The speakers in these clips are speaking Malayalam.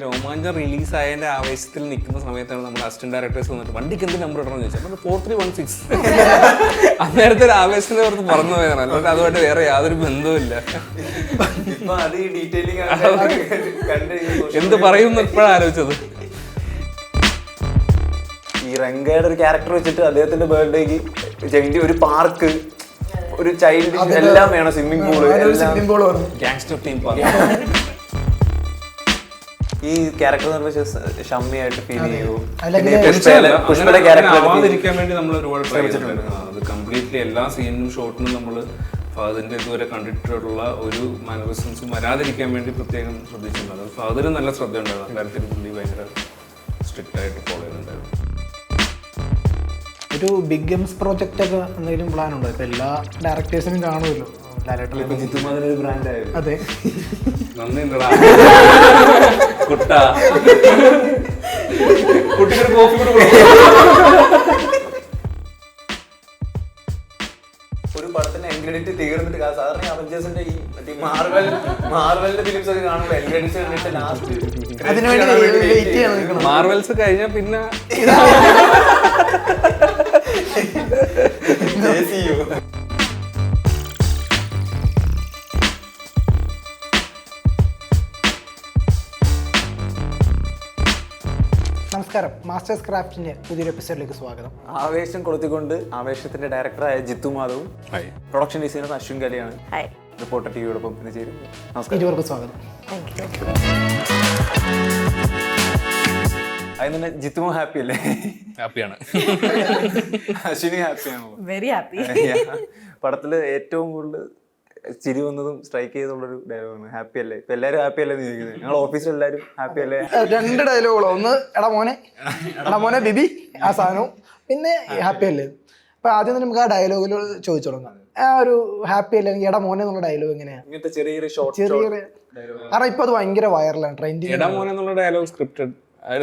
രോമാഞ്ചം റിലീസ് ആയതിന്റെ ആവേശത്തിൽ നിൽക്കുന്ന സമയത്താണ് നമ്മുടെ അസിസ്റ്റന്റ് ഡയറക്ടേഴ്സ് വന്നിട്ട് വണ്ടിക്ക് എന്ത് നമ്പർ ഇടണമെന്ന് ചോദിച്ചാൽ 4316. അന്നേരത്തെ ഒരു ആവേശത്തിന്റെ പുറത്ത് പറഞ്ഞു പോയതാണ്, അല്ലാണ്ട് അതുമായിട്ട് വേറെ യാതൊരു ബന്ധവുമില്ല. എന്ത് പറയും ഇപ്പോഴാണ് ആലോചിച്ചത്. ഈ റംഗയുടെ ഒരു ക്യാരക്ടർ വെച്ചിട്ട് അദ്ദേഹത്തിന്റെ ബർത്ത്ഡേക്ക് ജംഗി ഒരു പാർക്ക്, ഒരു ചൈൽഡ് എല്ലാം വേണം, swimming pool, gangster team park. ഈ ക്യാരക്ടർ ഷമ്മിയായിട്ട് ഫീൽ ചെയ്യൂ. ആവാതിരിക്കാൻ വേണ്ടി നമ്മൾ ഒരുപാട് ട്രൈ ചെയ്തിട്ടുണ്ട്. അത് കംപ്ലീറ്റ്ലി എല്ലാ സീനിനും ഷോട്ടിനും നമ്മൾ ഫഹദിന്റെ ഇതുവരെ കണ്ടിട്ടുള്ള ഒരു മാനറിസംസും വരാതിരിക്കാൻ വേണ്ടി പ്രത്യേകം ശ്രദ്ധിച്ചിട്ടുണ്ട്. അത് ഫഹദിന് നല്ല ശ്രദ്ധയുണ്ടായിരുന്നു. കാര്യത്തിൽ പുള്ളി ഭയങ്കര സ്ട്രിക്റ്റ് ആയിട്ട് ഫോളോ ചെയ്യുന്നുണ്ടായിരുന്നു. ഒരു ബിഗ് ഗെയിംസ് പ്രോജക്റ്റ് ഒക്കെ എന്തെങ്കിലും പ്ലാൻ ഉണ്ടോ? ഇപ്പൊ എല്ലാ ഡയറക്ടേഴ്സിനും കാണുമല്ലോ. അതെ, നന്ദി ഉണ്ടടാ കുട്ടാ. കുട്ടിക്കൊരു കോഫി കൂടെ ഒരു പടത്തിന്റെ എൻക്രെഡിറ്റ് തീർന്നിട്ട് സാധാരണ അവഞ്ചേഴ്സിന്റെ ഈ മാർവലിന്റെ ഫിലിംസ് ഒക്കെ കാണുമ്പോൾ എൻക്രെഡിറ്റ്സ് കണ്ടിട്ട് ലാസ്റ്റ് മാർവൽസ് കഴിഞ്ഞാൽ പിന്നെ നമസ്കാരം, മാസ്റ്റേഴ്സ് ക്രാഫ്റ്റിന്റെ പുതിയൊരു എപ്പിസോഡിലേക്ക് സ്വാഗതം. ആവേശം കൊളുത്തിക്കൊണ്ട് ആവേശത്തിന്റെ ഡയറക്ടറായ ജിത്തു മാധവും പ്രൊഡക്ഷൻ ഡിസൈനർ അശ്വിൻ കലിയാണ് റിപ്പോർട്ടർ ടിവിയോടൊപ്പം ഇന്ന് ചേരുന്നത്. നമസ്കാരം, ഇരുവർക്കും സ്വാഗതം. അതിന് തന്നെ ജിത്തുമോ ഹാപ്പി അല്ലേ? ഹാപ്പിയാണ്. അശ്വിനി ഹാപ്പിയാണോ? Very happy. പടത്തില് ഏറ്റവും കൂടുതൽ ചിരി വന്നതും സ്ട്രൈക്ക് ചെയ്തുള്ളൊരു ഡയലോഗാണ് ഹാപ്പി അല്ലേ. ഇപ്പൊ എല്ലാവരും ഹാപ്പി അല്ലേ ചോദിക്കുന്നത്. ഞങ്ങൾ ഓഫീസിൽ എല്ലാവരും ഹാപ്പി അല്ലേ? രണ്ട് ഡയലോഗുകളോ, ഒന്ന് എടാ മോനെ ബിബി ആ സാധനവും, പിന്നെ ഹാപ്പി അല്ലേ. അപ്പൊ ആദ്യം തന്നെ നമുക്ക് ആ ഡയലോഗിൽ ചോദിച്ചു തുടങ്ങാം. ആ ഒരു ഹാപ്പി അല്ലേ എടാ മോനെ എന്നുള്ള ഡയലോഗ് എങ്ങനെയാ? ഇങ്ങനത്തെ ചെറിയൊരു കാരണം ഇപ്പൊ അത് ഭയങ്കര വൈറലാണ്, ട്രെൻഡിങ്. എടാ മോനെ എന്നുള്ള ഡയലോഗ് സ്ക്രിപ്റ്റഡ്,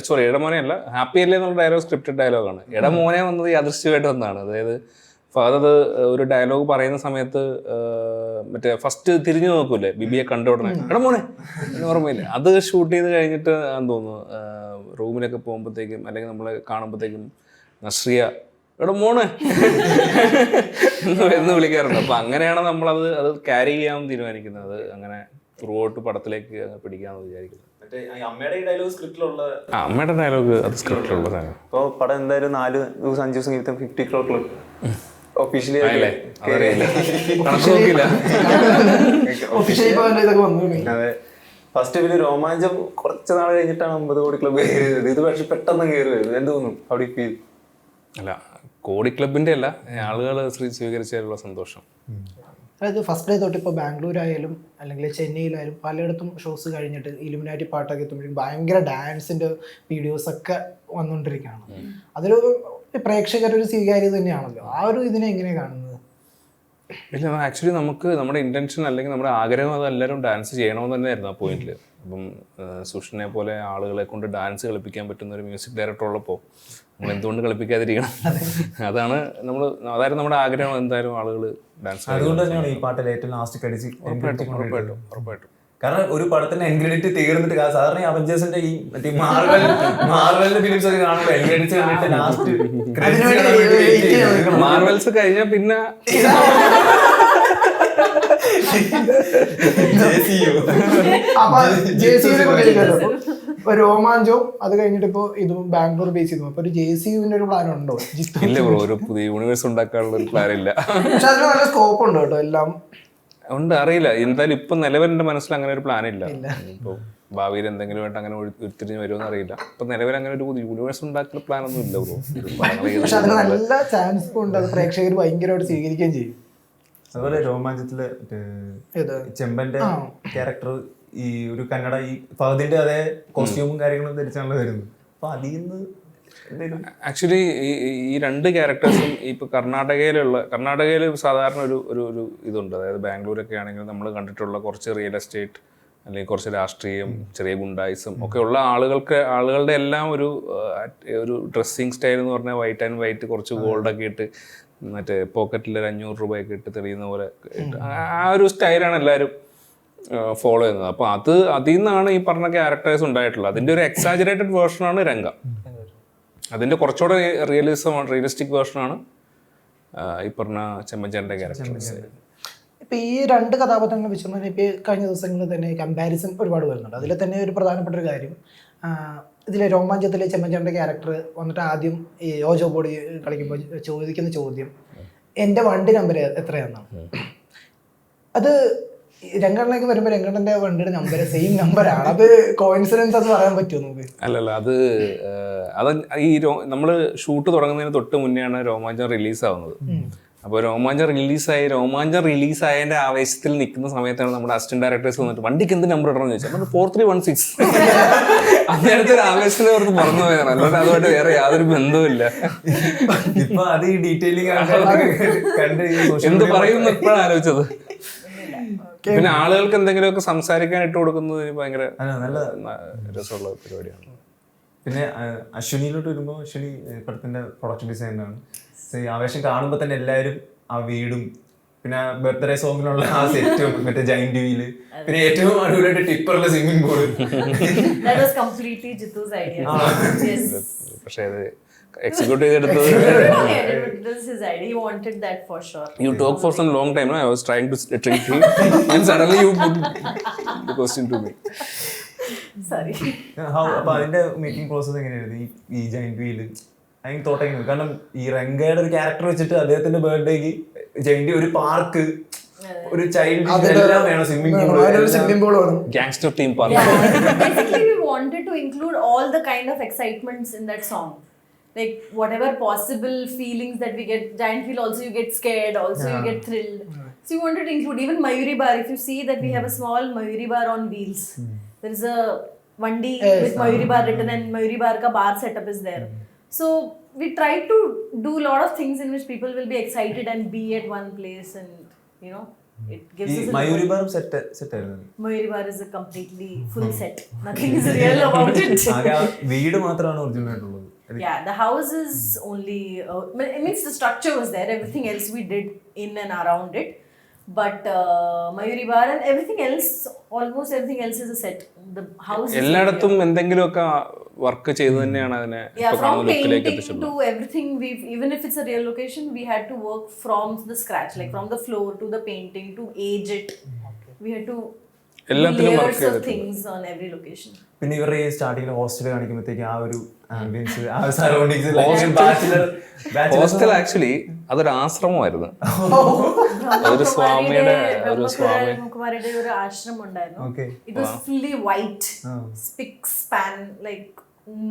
സോറി എടമോനെ അല്ല, ഹാപ്പി അല്ലേ എന്നുള്ള ഡയലോഗ് സ്ക്രിപ്റ്റഡ് ഡയലോഗാണ്. എടമോനെ വന്നത് യാദൃശ്ചികമായിട്ട് വന്നതാണ്. അതായത് അത് ഒരു ഡയലോഗ് പറയുന്ന സമയത്ത് മറ്റേ ഫസ്റ്റ് തിരിഞ്ഞു നോക്കൂലേ ബിബിയെ കണ്ട ഉടനെ എടമോനെ എന്ന് ഓർമ്മയില്ലേ, അത് ഷൂട്ട് ചെയ്ത് കഴിഞ്ഞിട്ട് ആണെന്ന് തോന്നുന്നു റൂമിലൊക്കെ പോകുമ്പോഴത്തേക്കും അല്ലെങ്കിൽ നമ്മളെ കാണുമ്പോഴത്തേക്കും നസ്രിയ എടമോനെ എന്ന് വിളിക്കാറുണ്ട്. അപ്പൊ അങ്ങനെയാണ് നമ്മളത് ക്യാരി ചെയ്യാൻ തീരുമാനിക്കുന്നത്. അത് അങ്ങനെ ത്രൂ ഔട്ട് പടത്തിലേക്ക് പിടിക്കാമെന്ന് വിചാരിക്കുന്നത്. അമ്മയുടെ ഡയലോഗ് സ്ക്രിപ്റ്റിലുള്ള അമ്മയുടെ ഡയലോഗ് അത് സ്ക്രിപ്റ്റിലുള്ളതാണ്. ഇപ്പൊ പടം എന്തായാലും 4 ദിവസം 5 ദിവസം കഴിഞ്ഞാൽ 50 crore ക്ലബ് ഒഫീഷ്യലി അതെ. ഫസ്റ്റ് ഇതില് രോമാഞ്ചം കുറച്ച് നാൾ കഴിഞ്ഞിട്ടാണ് 50 കോടി ക്ലബ് കയറിയത്. ഇത് പക്ഷെ പെട്ടെന്ന് കയറി വരും. എന്ത് തോന്നും? അവിടെ ഫീൽ അല്ല, കോടി ക്ലബിന്റെ അല്ല, ആളുകൾ സ്വീകരിച്ചതിലുള്ള സന്തോഷം. അതായത് ഫസ്റ്റ് ഡേ തൊട്ട് ഇപ്പോൾ ബാംഗ്ലൂരായാലും അല്ലെങ്കിൽ ചെന്നൈയിലായാലും പലയിടത്തും ഷോസ് കഴിഞ്ഞിട്ട് ഇലുമിനാറ്റി പാട്ടൊക്കെ എത്തുമ്പോഴേക്കും ഭയങ്കര ഡാൻസിൻ്റെ വീഡിയോസൊക്കെ വന്നുകൊണ്ടിരിക്കുകയാണ്. അതൊരു പ്രേക്ഷകരൊരു സ്വീകാര്യത തന്നെയാണല്ലോ. ആ ഒരു ഇതിനെ എങ്ങനെയാണ് കാണുന്നത്? ഇല്ല, ആക്ച്വലി നമുക്ക് നമ്മുടെ ഇൻറ്റൻഷൻ അല്ലെങ്കിൽ നമ്മുടെ ആഗ്രഹം അത് എല്ലാവരും ഡാൻസ് ചെയ്യണമെന്ന് തന്നെയായിരുന്നു ആ പോയിന്റിൽ. അപ്പം സുഷിനെ പോലെ ആളുകളെ കൊണ്ട് ഡാൻസ് കളിപ്പിക്കാൻ പറ്റുന്ന ഒരു മ്യൂസിക് ഡയറക്ടർ ഉള്ളപ്പോൾ നമ്മൾ എന്തുകൊണ്ട് കളിപ്പിക്കാതിരിക്കണം? അതായിരുന്നു നമ്മുടെ ആഗ്രഹം. എന്തായാലും ആളുകൾ ഡാൻസ്, അതുകൊണ്ട് തന്നെയാണ് ഈ പാട്ടിൽ ഏറ്റവും ലാസ്റ്റ് കടിച്ച് ഉറപ്പായിട്ടും. കാരണം ഒരു പടത്തിന്റെ എൻക്രെഡിറ്റ് തീർന്നിട്ട് സാധാരണ അവഞ്ചേഴ്സിന്റെ ഈ മറ്റേ മാർവലിന്റെ ഫിലിംസ് ഒക്കെ കാണുമ്പോൾ എൻക്രെഡിറ്റ്സ് കണ്ടിട്ട് ലാസ്റ്റ് മാർവൽസ് കഴിഞ്ഞാൽ പിന്നെ രോമാഞ്ചവും അത് കഴിഞ്ഞിട്ട് ഇപ്പൊ ഇതും ബാംഗ്ലൂർ ബേസ് ചെയ്തു. അപ്പൊ ഒരു JCUവിന്റെ ഒരു പ്ലാൻ ഉണ്ടോ? ഇല്ല ബ്രോ, ഒരു പുതിയ യൂണിവേഴ്സ് ഉണ്ടാക്കാനുള്ള ഒരു പ്ലാൻ ഇല്ല. പക്ഷെ അതിന് നല്ല സ്കോപ്പ് ഉണ്ട് കേട്ടോ. എല്ലാം ഉണ്ട്, അറിയില്ല. എന്തായാലും ഇപ്പൊ നിലവിലെന്റെ മനസ്സിൽ അങ്ങനെ ഒരു പ്ലാൻ ഇല്ല. ഇപ്പൊ ഭാവിയിൽ എന്തെങ്കിലും ആയിട്ട് അങ്ങനെ ഉരുത്തിരിഞ്ഞ് വരുമെന്ന് അറിയില്ല. ഇപ്പൊ നിലവിൽ അങ്ങനെ ഒരു യൂണിവേഴ്സ് ഉണ്ടാക്കുന്ന പ്ലാൻ ഒന്നും ഇല്ല ബ്രോ. പക്ഷെ അതിന് നല്ല ചാൻസ് ഉണ്ട്. അത് പ്രേക്ഷകർ ഭയങ്കരമായിട്ട് സ്വീകരിക്കുകയും ചെയ്യും. അതുപോലെ രോമാഞ്ചത്തില് ചെമ്പന്റെ ക്യാരക്ടർ ഈ ഒരു കന്നഡ ഈ ഫഹദിന്റെ അതേ കോസ്റ്റ്യൂമും കാര്യങ്ങളും ധരിച്ചാണല്ലോ വരുന്നത്. അപ്പൊ അതിൽ നിന്ന് ആക്ച്വലി ഈ രണ്ട് ക്യാരക്ടേഴ്സും ഇപ്പൊ കർണാടകയിൽ സാധാരണ ഒരു ഇതുണ്ട്. അതായത് ബാംഗ്ലൂരൊക്കെ ആണെങ്കിൽ നമ്മൾ കണ്ടിട്ടുള്ള കുറച്ച് റിയൽ എസ്റ്റേറ്റ് അല്ലെങ്കിൽ കുറച്ച് രാഷ്ട്രീയം, ചെറിയ ഗുണ്ടായിസം ഒക്കെ ഉള്ള ആളുകളുടെ എല്ലാം ഒരു ഡ്രസ്സിങ് സ്റ്റൈൽ എന്ന് പറഞ്ഞാൽ വൈറ്റ് ആൻഡ് വൈറ്റ്, കുറച്ച് ഗോൾഡൊക്കെ ഇട്ട് മറ്റേ പോക്കറ്റിൽ 500 രൂപയൊക്കെ ഇട്ട് തെളിയുന്ന പോലെ ആ ഒരു സ്റ്റൈലാണ് എല്ലാവരും ഫോളോ ചെയ്യുന്നത്. അപ്പോൾ അതിൽ നിന്നാണ് ഈ പറഞ്ഞ ക്യാരക്ടേഴ്സ് ഉണ്ടായിട്ടുള്ളത്. അതിൻ്റെ ഒരു എക്സാജറേറ്റഡ് വേർഷനാണ് രംഗ. അതിൻ്റെ കുറച്ചുകൂടെ റിയലിസ്റ്റിക് വേർഷനാണ് ഈ പറഞ്ഞ ചെമ്മഞ്ചേട്ടൻ്റെ ക്യാരക്ടേഴ്സ്. ഇപ്പം ഈ രണ്ട് കഥാപാത്രങ്ങൾ വെച്ച് പറഞ്ഞാൽ ഇപ്പോൾ കഴിഞ്ഞ ദിവസങ്ങളിൽ തന്നെ കമ്പാരിസൺ ഒരുപാട് വരുന്നുണ്ട്. അതിൽ തന്നെ ഒരു പ്രധാനപ്പെട്ട ഒരു കാര്യം, ഇതിലെ രോമാഞ്ചത്തിലെ ചെമ്മഞ്ചേട്ടൻ്റെ ക്യാരക്ടർ വന്നിട്ട് ആദ്യം ഈ ഓജോ ബോഡി കളിക്കുമ്പോൾ ചോദിക്കുന്ന ചോദ്യം എൻ്റെ വണ്ടി നമ്പർ എത്രയാണെന്നാണ്. അത് രംഗണ്ണേക്ക് വരുമ്പോൾ രംഗണ്ണൻ്റെ വണ്ടിയുടെ നമ്പർ സെയിം നമ്പറാണ്. അത് കോയിൻസിഡൻസ് എന്ന് പറയാൻ പറ്റുമോ നമുക്ക്? അല്ലല്ല, അത് ഈ നമ്മൾ ഷൂട്ട് തുടങ്ങുന്നതിന് തൊട്ട് മുന്നെയാണ് രോമാഞ്ചം റിലീസാവുന്നത്. അപ്പോൾ രോമാഞ്ചം റിലീസായതിൻ്റെ ആവേശത്തിൽ നിൽക്കുന്ന സമയത്താണ് നമ്മുടെ അസിസ്റ്റന്റ് ഡയറക്ടേഴ്സ് വന്നിട്ട് വണ്ടിക്ക് എന്ത് നമ്പർ ഇടണമെന്ന് ചോദിച്ചാൽ 4316. അങ്ങനത്തെ ഒരു ആവേശത്തിൽ അവർക്ക് മറന്നു പോയതാണ്. അല്ലാണ്ട് അതുമായിട്ട് വേറെ യാതൊരു ബന്ധവുമില്ല. ഇപ്പൊ അത് ഈ ഡീറ്റെയിലിംഗ് എന്ത് പറയുമെന്ന് ഇപ്പോഴാണ് ആലോചിച്ചത്. പിന്നെ ആളുകൾക്ക് എന്തെങ്കിലുമൊക്കെ സംസാരിക്കാൻ ഇട്ട് കൊടുക്കുന്നത് ഭയങ്കര നല്ല രസമുള്ള പരിപാടിയാണ്. പിന്നെ അശ്വിനിയിലോട്ട് വരുമ്പോൾ അശ്വിനി പടത്തിന്റെ പ്രൊഡക്ഷൻ ഡിസൈനറാണ്. ആവേശം കാണുമ്പോൾ തന്നെ എല്ലാവരും ആ വീടും പിന്നെ ബർത്ത്ഡേ സോങ്ങിലുള്ള ആ സെറ്റും മറ്റേ ജൈന്റ് വീല് പിന്നെ ഏറ്റവും അടിപൊളിയായിട്ട് ടിപ്പറിലെ സ്വിമ്മിംഗ് പൂള്. പക്ഷേ അത് execute ചെയ്തെടുത്തത്. You talk for some long time, no? I was trying to trick you and suddenly you put the question to me. Sorry. അപ്പൊ അതിന്റെ മേക്കിംഗ് പ്രോസസ് എങ്ങനെയായിരുന്നു ഈ ജൈന്റ് വീല്? അതിന് തോട്ടെങ്കിലും കാരണം ഈ റംഗയുടെ ഒരു ക്യാരക്ടർ വെച്ചിട്ട് അദ്ദേഹത്തിന്റെ ബർത്ത്ഡേക്ക് ജൈന്റ് ഒരു പാർക്ക് ഒരു ചൈൽഡ് എല്ലാം വേണം, സ്വിമ്മിംഗ് പൂൾ വേണം, gangster theme park. Basically we wanted to include all the kind of excitements in that song. Like whatever possible feelings that we get, giant wheel also you get scared, also you get thrilled. So we wanted to include even Mayuri Bar. If you see that we have a small Mayuri Bar on wheels. There is a Vandi with Mayuri Bar written and Mayuri Bar ka bar setup is there. So we try to do a lot of things in which people will be excited and be at one place, and you know it gives us a Mayuri ബാറും സെറ്റ് ആയിരുന്നു. Mayuri Bar is a completely full set. Nothing is real about it. വീട് മാത്രമാണ് ഒറിജിനൽ ആയിട്ടുള്ളത്. Yeah, the house is only it means the structure was there, everything else we did in and around it, but Mayuri Bar and everything else, almost everything else is a set. The house എല്ലായിടത്തും എന്തെങ്കിലുമൊക്കെ വർക്ക് ചെയ്തു തന്നെയാണ് അതിനെ from painting to everything. Even if it's a real location, we had to work from the scratch, like from the floor to the painting to age it. We had to layers of things on every location. പിന്നെ ഇവരുടെ ഈ സ്റ്റാർട്ടിങ്ങിൽ ഹോസ്റ്റൽ കാണിക്കുമ്പോഴത്തേക്ക് ആ ഒരു ആംബിയൻസ്, ആ സറൗണ്ടിങ്സ്, ഹോസ്റ്റൽ ആക്ച്വലി അതൊരു ആശ്രമമായിരുന്നു. അതൊരു സ്വാമിയുടെ മുക്കുമാരിയുടെ ഒരു ആശ്രമം ഉണ്ടായിരുന്നു. It was fully white, spick span, like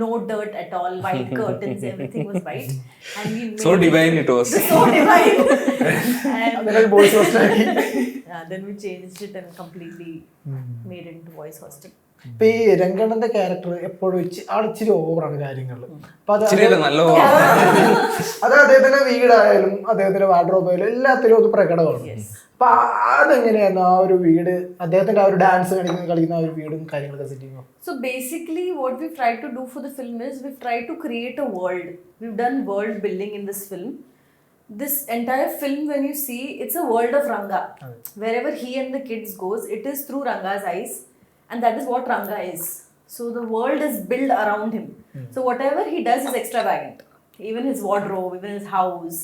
no dirt at all, white curtains, everything was white, and we made so divine it was. So divine. And then we changed it and completely made it into boys hostel. ഇപ്പൊ ഈ രംഗണ്ണന്റെ ക്യാരക്ടർ എപ്പോഴും ഇച്ചിരി ഓവറാണ് കാര്യങ്ങളിൽ. അപ്പൊ അത് അദ്ദേഹത്തിന്റെ വീടായാലും അദ്ദേഹത്തിന്റെ വാർഡ്രോബ് ആയാലും എല്ലാത്തിലും അത് പ്രകടമാണ്. അപ്പൊ അതെങ്ങനെയായിരുന്നു ആ ഒരു വീട്, അദ്ദേഹത്തിന്റെ ആ ഒരു ഡാൻസ് കളിക്കുന്ന ആ ഒരു വീടും കാര്യങ്ങളൊക്കെ സെറ്റ് ചെയ്യുമ്പോൾ? So basically what we've tried to do for the film is we've tried to create a world. We've done world building in this film. This entire film, when you see, it's a world of Ranga. Wherever he and the kids goes, it is through Ranga's eyes, and that is what Ranga is. So the world is built around him. So whatever he does is extravagant. Even his wardrobe, even his house,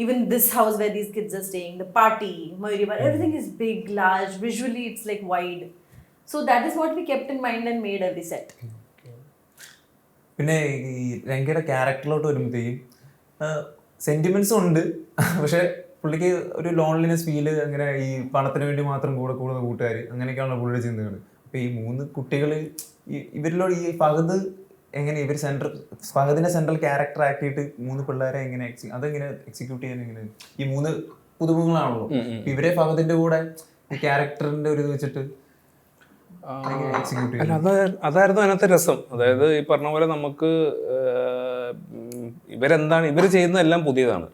even this house where these kids are staying, the party, Mayuri Bar, everything is big, large. Visually, it's like wide. So that is what we kept in mind and made every set. പിന്നെ ഈ രംഗയുടെ ക്യാരക്ടറിലോട്ട് വരുമ്പോഴത്തേക്കും സെന്റിമെന്റ്സും ഉണ്ട്, പക്ഷെ പുള്ളിക്ക് ഒരു ലോൺലിനെസ് ഫീല്, അങ്ങനെ ഈ പണത്തിന് വേണ്ടി മാത്രം കൂടുന്ന കൂട്ടുകാർ, അങ്ങനെയൊക്കെയാണ് പുള്ളിയുടെ ചിന്തകൾ. അപ്പൊ ഈ മൂന്ന് കുട്ടികൾ ഇവരിലോട് ഈ ഫഹദ് എങ്ങനെ ഫഹദിനെ സെൻട്രൽ ക്യാരക്ടർ ആക്കിയിട്ട് മൂന്ന് പിള്ളേരെ എങ്ങനെ അതെങ്ങനെ എക്സിക്യൂട്ട് ചെയ്യാൻ എങ്ങനെ ഈ മൂന്ന് പുതുമുഖങ്ങളാണല്ലോ, ഇവരെ ഫഹദിന്റെ കൂടെ ഈ ക്യാരക്ടറിന്റെ ഒരു ഇത് വെച്ചിട്ട് അതായിരുന്നു അതിനകത്തെ രസം. അതായത് ഈ പറഞ്ഞ പോലെ നമുക്ക് ഇവർ ചെയ്യുന്നതെല്ലാം പുതിയതാണ്.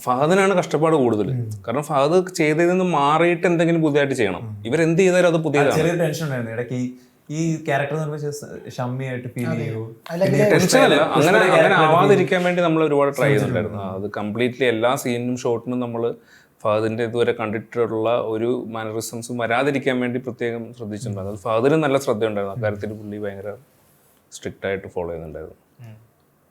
ഫഹദിനാണ് കഷ്ടപ്പാട് കൂടുതൽ. കാരണം ഫഹദ് ചെയ്തതിൽ നിന്ന് മാറിയിട്ട് എന്തെങ്കിലും പുതിയതായിട്ട് ചെയ്യണം. ഇവരെന്ത് ചെയ്താലും അത് പുതിയതാണ്. ചെറിയ ടെൻഷൻ ഉണ്ടായിരുന്നു ഇടയ്ക്ക് ഈ ക്യാരക്ടർ ഷമ്മിയായിട്ട് ഫീൽ ചെയ്യൂ. ടെൻഷൻ അല്ല, അങ്ങനെ ആവാതിരിക്കാൻ വേണ്ടി നമ്മൾ ഒരുപാട് ട്രൈ ചെയ്തിട്ടുണ്ടായിരുന്നു. അത് കംപ്ലീറ്റ്ലി എല്ലാ സീനിനും ഷോട്ടിനും നമ്മൾ ഫഹദിൻ്റെ ഇതുവരെ കണ്ടിട്ടുള്ള ഒരു മാനറിസംസും വരാതിരിക്കാൻ വേണ്ടി പ്രത്യേകം ശ്രദ്ധിച്ചിട്ടുണ്ട്. അത് ഫഹദിന് നല്ല ശ്രദ്ധയുണ്ടായിരുന്നു. അക്കാര്യത്തിൽ പുള്ളി ഭയങ്കര സ്ട്രിക്റ്റ് ആയിട്ട് ഫോളോ ചെയ്യുന്നുണ്ടായിരുന്നു.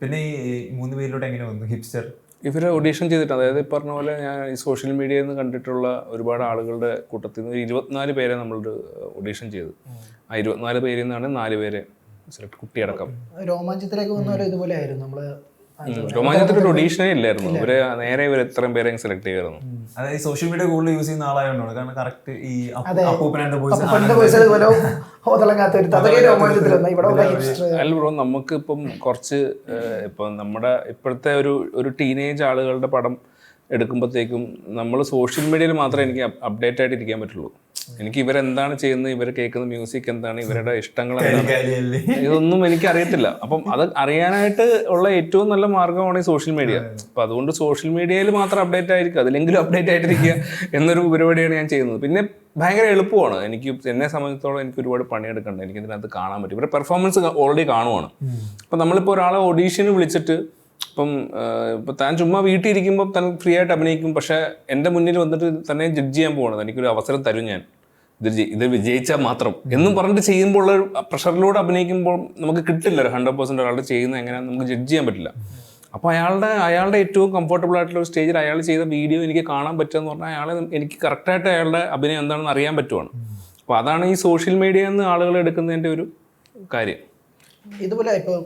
പിന്നെ ഈ 3 പേരിലൂടെ എങ്ങനെ വന്നു ഹിപ്സ്റ്റർ? ഇവരെ ഓഡീഷൻ ചെയ്തിട്ട്, അതായത് ഈ പറഞ്ഞ പോലെ ഞാൻ ഈ സോഷ്യൽ മീഡിയയിൽ നിന്ന് കണ്ടിട്ടുള്ള ഒരുപാട് ആളുകളുടെ കൂട്ടത്തിൽ നിന്ന് 24 പേരെ നമ്മൾ ഓഡീഷൻ ചെയ്തു. ആ 24 പേരിൽ നിന്നാണ് 4 പേരെ സെലക്ട്, കുട്ടിയടക്കം. രോമാഞ്ചത്തിലേക്ക് വന്നവരെ ഇതുപോലെ ആയിരുന്നു നമ്മള്. രോമാഞ്ചത്തിൽ ഒരു ഓഡീഷനേ ഇല്ലായിരുന്നു. ഇവര് നേരെ ഇവർ എത്രയും പേരെ സെലക്ട് ചെയ്യായിരുന്നു. അതായത് സോഷ്യൽ മീഡിയ കൂടുതൽ യൂസ് ചെയ്യുന്ന ആളായതുകൊണ്ടാണ്. കാരണം കറക്റ്റ് ഈ അല്ല ബ്രോ, നമുക്ക് ഇപ്പം കുറച്ച് ഇപ്പം നമ്മുടെ ഇപ്പോഴത്തെ ഒരു ടീനേജ് ആളുകളുടെ പടം എടുക്കുമ്പോഴത്തേക്കും നമ്മൾ സോഷ്യൽ മീഡിയയിൽ മാത്രമേ എനിക്ക് അപ്ഡേറ്റ് ആയിട്ട് ഇരിക്കാൻ പറ്റുള്ളൂ. എനിക്ക് ഇവരെന്താണ് ചെയ്യുന്നത്, ഇവർ കേൾക്കുന്ന മ്യൂസിക് എന്താണ്, ഇവരുടെ ഇഷ്ടങ്ങൾ എന്താണ്, ഇതൊന്നും എനിക്ക് അറിയത്തില്ല. അപ്പം അത് അറിയാനായിട്ട് ഉള്ള ഏറ്റവും നല്ല മാർഗ്ഗമാണ് ഈ സോഷ്യൽ മീഡിയ. അപ്പം അതുകൊണ്ട് സോഷ്യൽ മീഡിയയിൽ മാത്രം അപ്ഡേറ്റ് ആയിരിക്കും, അതിലെങ്കിലും അപ്ഡേറ്റ് ആയിട്ടിരിക്കുക എന്നൊരു പരിപാടിയാണ് ഞാൻ ചെയ്യുന്നത്. പിന്നെ ഭയങ്കര എളുപ്പമാണ്. എന്നെ സംബന്ധിച്ചിടത്തോളം എനിക്ക് ഒരുപാട് പണിയെടുക്കണ്ട, എനിക്ക് ഇതിനകത്ത് കാണാൻ പറ്റും. ഇവരുടെ പെർഫോമൻസ് ഓൾറെഡി കാണുവാണ്. അപ്പം നമ്മളിപ്പോൾ ഒരാളെ ഓഡീഷന് വിളിച്ചിട്ട് ഇപ്പം താൻ ചുമ്മാ വീട്ടിൽ ഇരിക്കുമ്പോൾ താൻ ഫ്രീ ആയിട്ട് അഭിനയിക്കും. പക്ഷേ എൻ്റെ മുന്നിൽ വന്നിട്ട് തന്നെ ജഡ്ജ് ചെയ്യാൻ പോകണം, എനിക്കൊരു അവസരം തരും, ഞാൻ ഇത് വിജയിച്ചാൽ മാത്രം എന്നും പറഞ്ഞിട്ട് ചെയ്യുമ്പോൾ ഉള്ള പ്രഷറിലൂടെ അഭിനയിക്കുമ്പോൾ നമുക്ക് കിട്ടില്ല ഒരു 100% ഒരാളുടെ ചെയ്യുന്നത് എങ്ങനെയാണെന്ന് നമുക്ക് ജഡ്ജ് ചെയ്യാൻ പറ്റില്ല. അപ്പോൾ അയാളുടെ ഏറ്റവും കംഫർട്ടബിൾ ആയിട്ടുള്ള ഒരു സ്റ്റേജിൽ അയാൾ ചെയ്ത വീഡിയോ എനിക്ക് കാണാൻ പറ്റുമെന്ന് പറഞ്ഞാൽ അയാളെ എനിക്ക് കറക്റ്റായിട്ട് അയാളുടെ അഭിനയം എന്താണെന്ന് അറിയാൻ പറ്റുവാണ്. അപ്പോൾ അതാണ് ഈ സോഷ്യൽ മീഡിയയിൽ നിന്ന് ആളുകൾ എടുക്കുന്നതിൻ്റെ ഒരു കാര്യം. ഇതുപോലെ ഇപ്പോൾ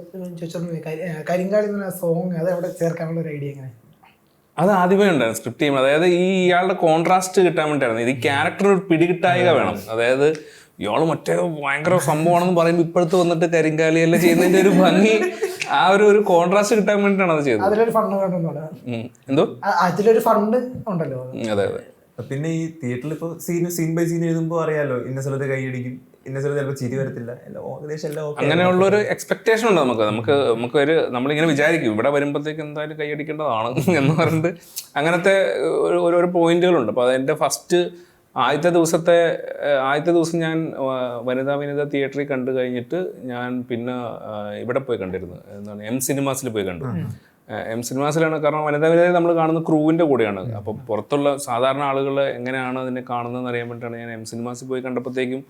കരിങ്കാളി എന്ന സോങ് അത് അവിടെ ചേർക്കാനുള്ള ഒരു ഐഡിയ എങ്ങനെ? അത് ആദ്യമേ ഉണ്ടായിരുന്നു സ്ക്രിപ്റ്റ് ചെയ്യുമ്പോൾ. അതായത് ഇയാളുടെ കോൺട്രാസ്റ്റ് കിട്ടാൻ വേണ്ടിയായിരുന്നു. ഇത് ക്യാരക്ടർ ഒരു പിടികിട്ടായിക വേണം. അതായത് ഇയാൾ മറ്റേ ഭയങ്കര സംഭവമാണെന്ന് പറയുമ്പോൾ ഇപ്പോഴത്തെ വന്നിട്ട് കരിങ്കാലിയെല്ലാം ചെയ്യുന്നതിന്റെ ഒരു ഭംഗി, ആ ഒരു കോൺട്രാസ്റ്റ് കിട്ടാൻ വേണ്ടിയിട്ടാണ് അത് ചെയ്തത്. അതിലൊരു ഫണ്ട് എന്തോ അതിലൊരു ഫണ്ട് ഉണ്ടല്ലോ. അതെ അതെ. പിന്നെ ഈ തിയേറ്ററിൽ ഇപ്പോൾ സീൻ ബൈ സീൻ എഴുതുമ്പോൾ അറിയാലോ, ഇന്ന സ്ഥലത്ത് കൈയടിക്കും, ഇന്ന സ്ഥലത്ത് ചിലപ്പോൾ ചിരി വരത്തില്ല, ഏകദേശം എല്ലാം അങ്ങനെയുള്ളൊരു എക്സ്പെക്ടേഷൻ ഉണ്ട് നമുക്ക് നമ്മളിങ്ങനെ വിചാരിക്കും ഇവിടെ വരുമ്പോഴത്തേക്ക് എന്തായാലും കൈയടിക്കേണ്ടതാണ് എന്ന് പറഞ്ഞിട്ട് അങ്ങനത്തെ ഓരോ പോയിന്റുകളുണ്ട്. അപ്പോൾ അതിൻ്റെ ആദ്യത്തെ ദിവസം ഞാൻ വനിതാ തിയേറ്ററിൽ കണ്ടു കഴിഞ്ഞിട്ട് ഞാൻ പിന്നെ ഇവിടെ പോയി കണ്ടിരുന്നു, എന്താണ് എം സിനിമാസിൽ പോയി കണ്ടു. എം സിനിമാസിലാണ്. കാരണം വനിതാ നമ്മൾ കാണുന്ന ക്രൂവിൻ്റെ കൂടെയാണ്. അപ്പോൾ പുറത്തുള്ള സാധാരണ ആളുകൾ എങ്ങനെയാണ് അതിനെ കാണുന്നതെന്ന് അറിയാൻ വേണ്ടിയിട്ടാണ് ഞാൻ എം സിനിമാസിൽ പോയി കണ്ടപ്പോഴത്തേക്കും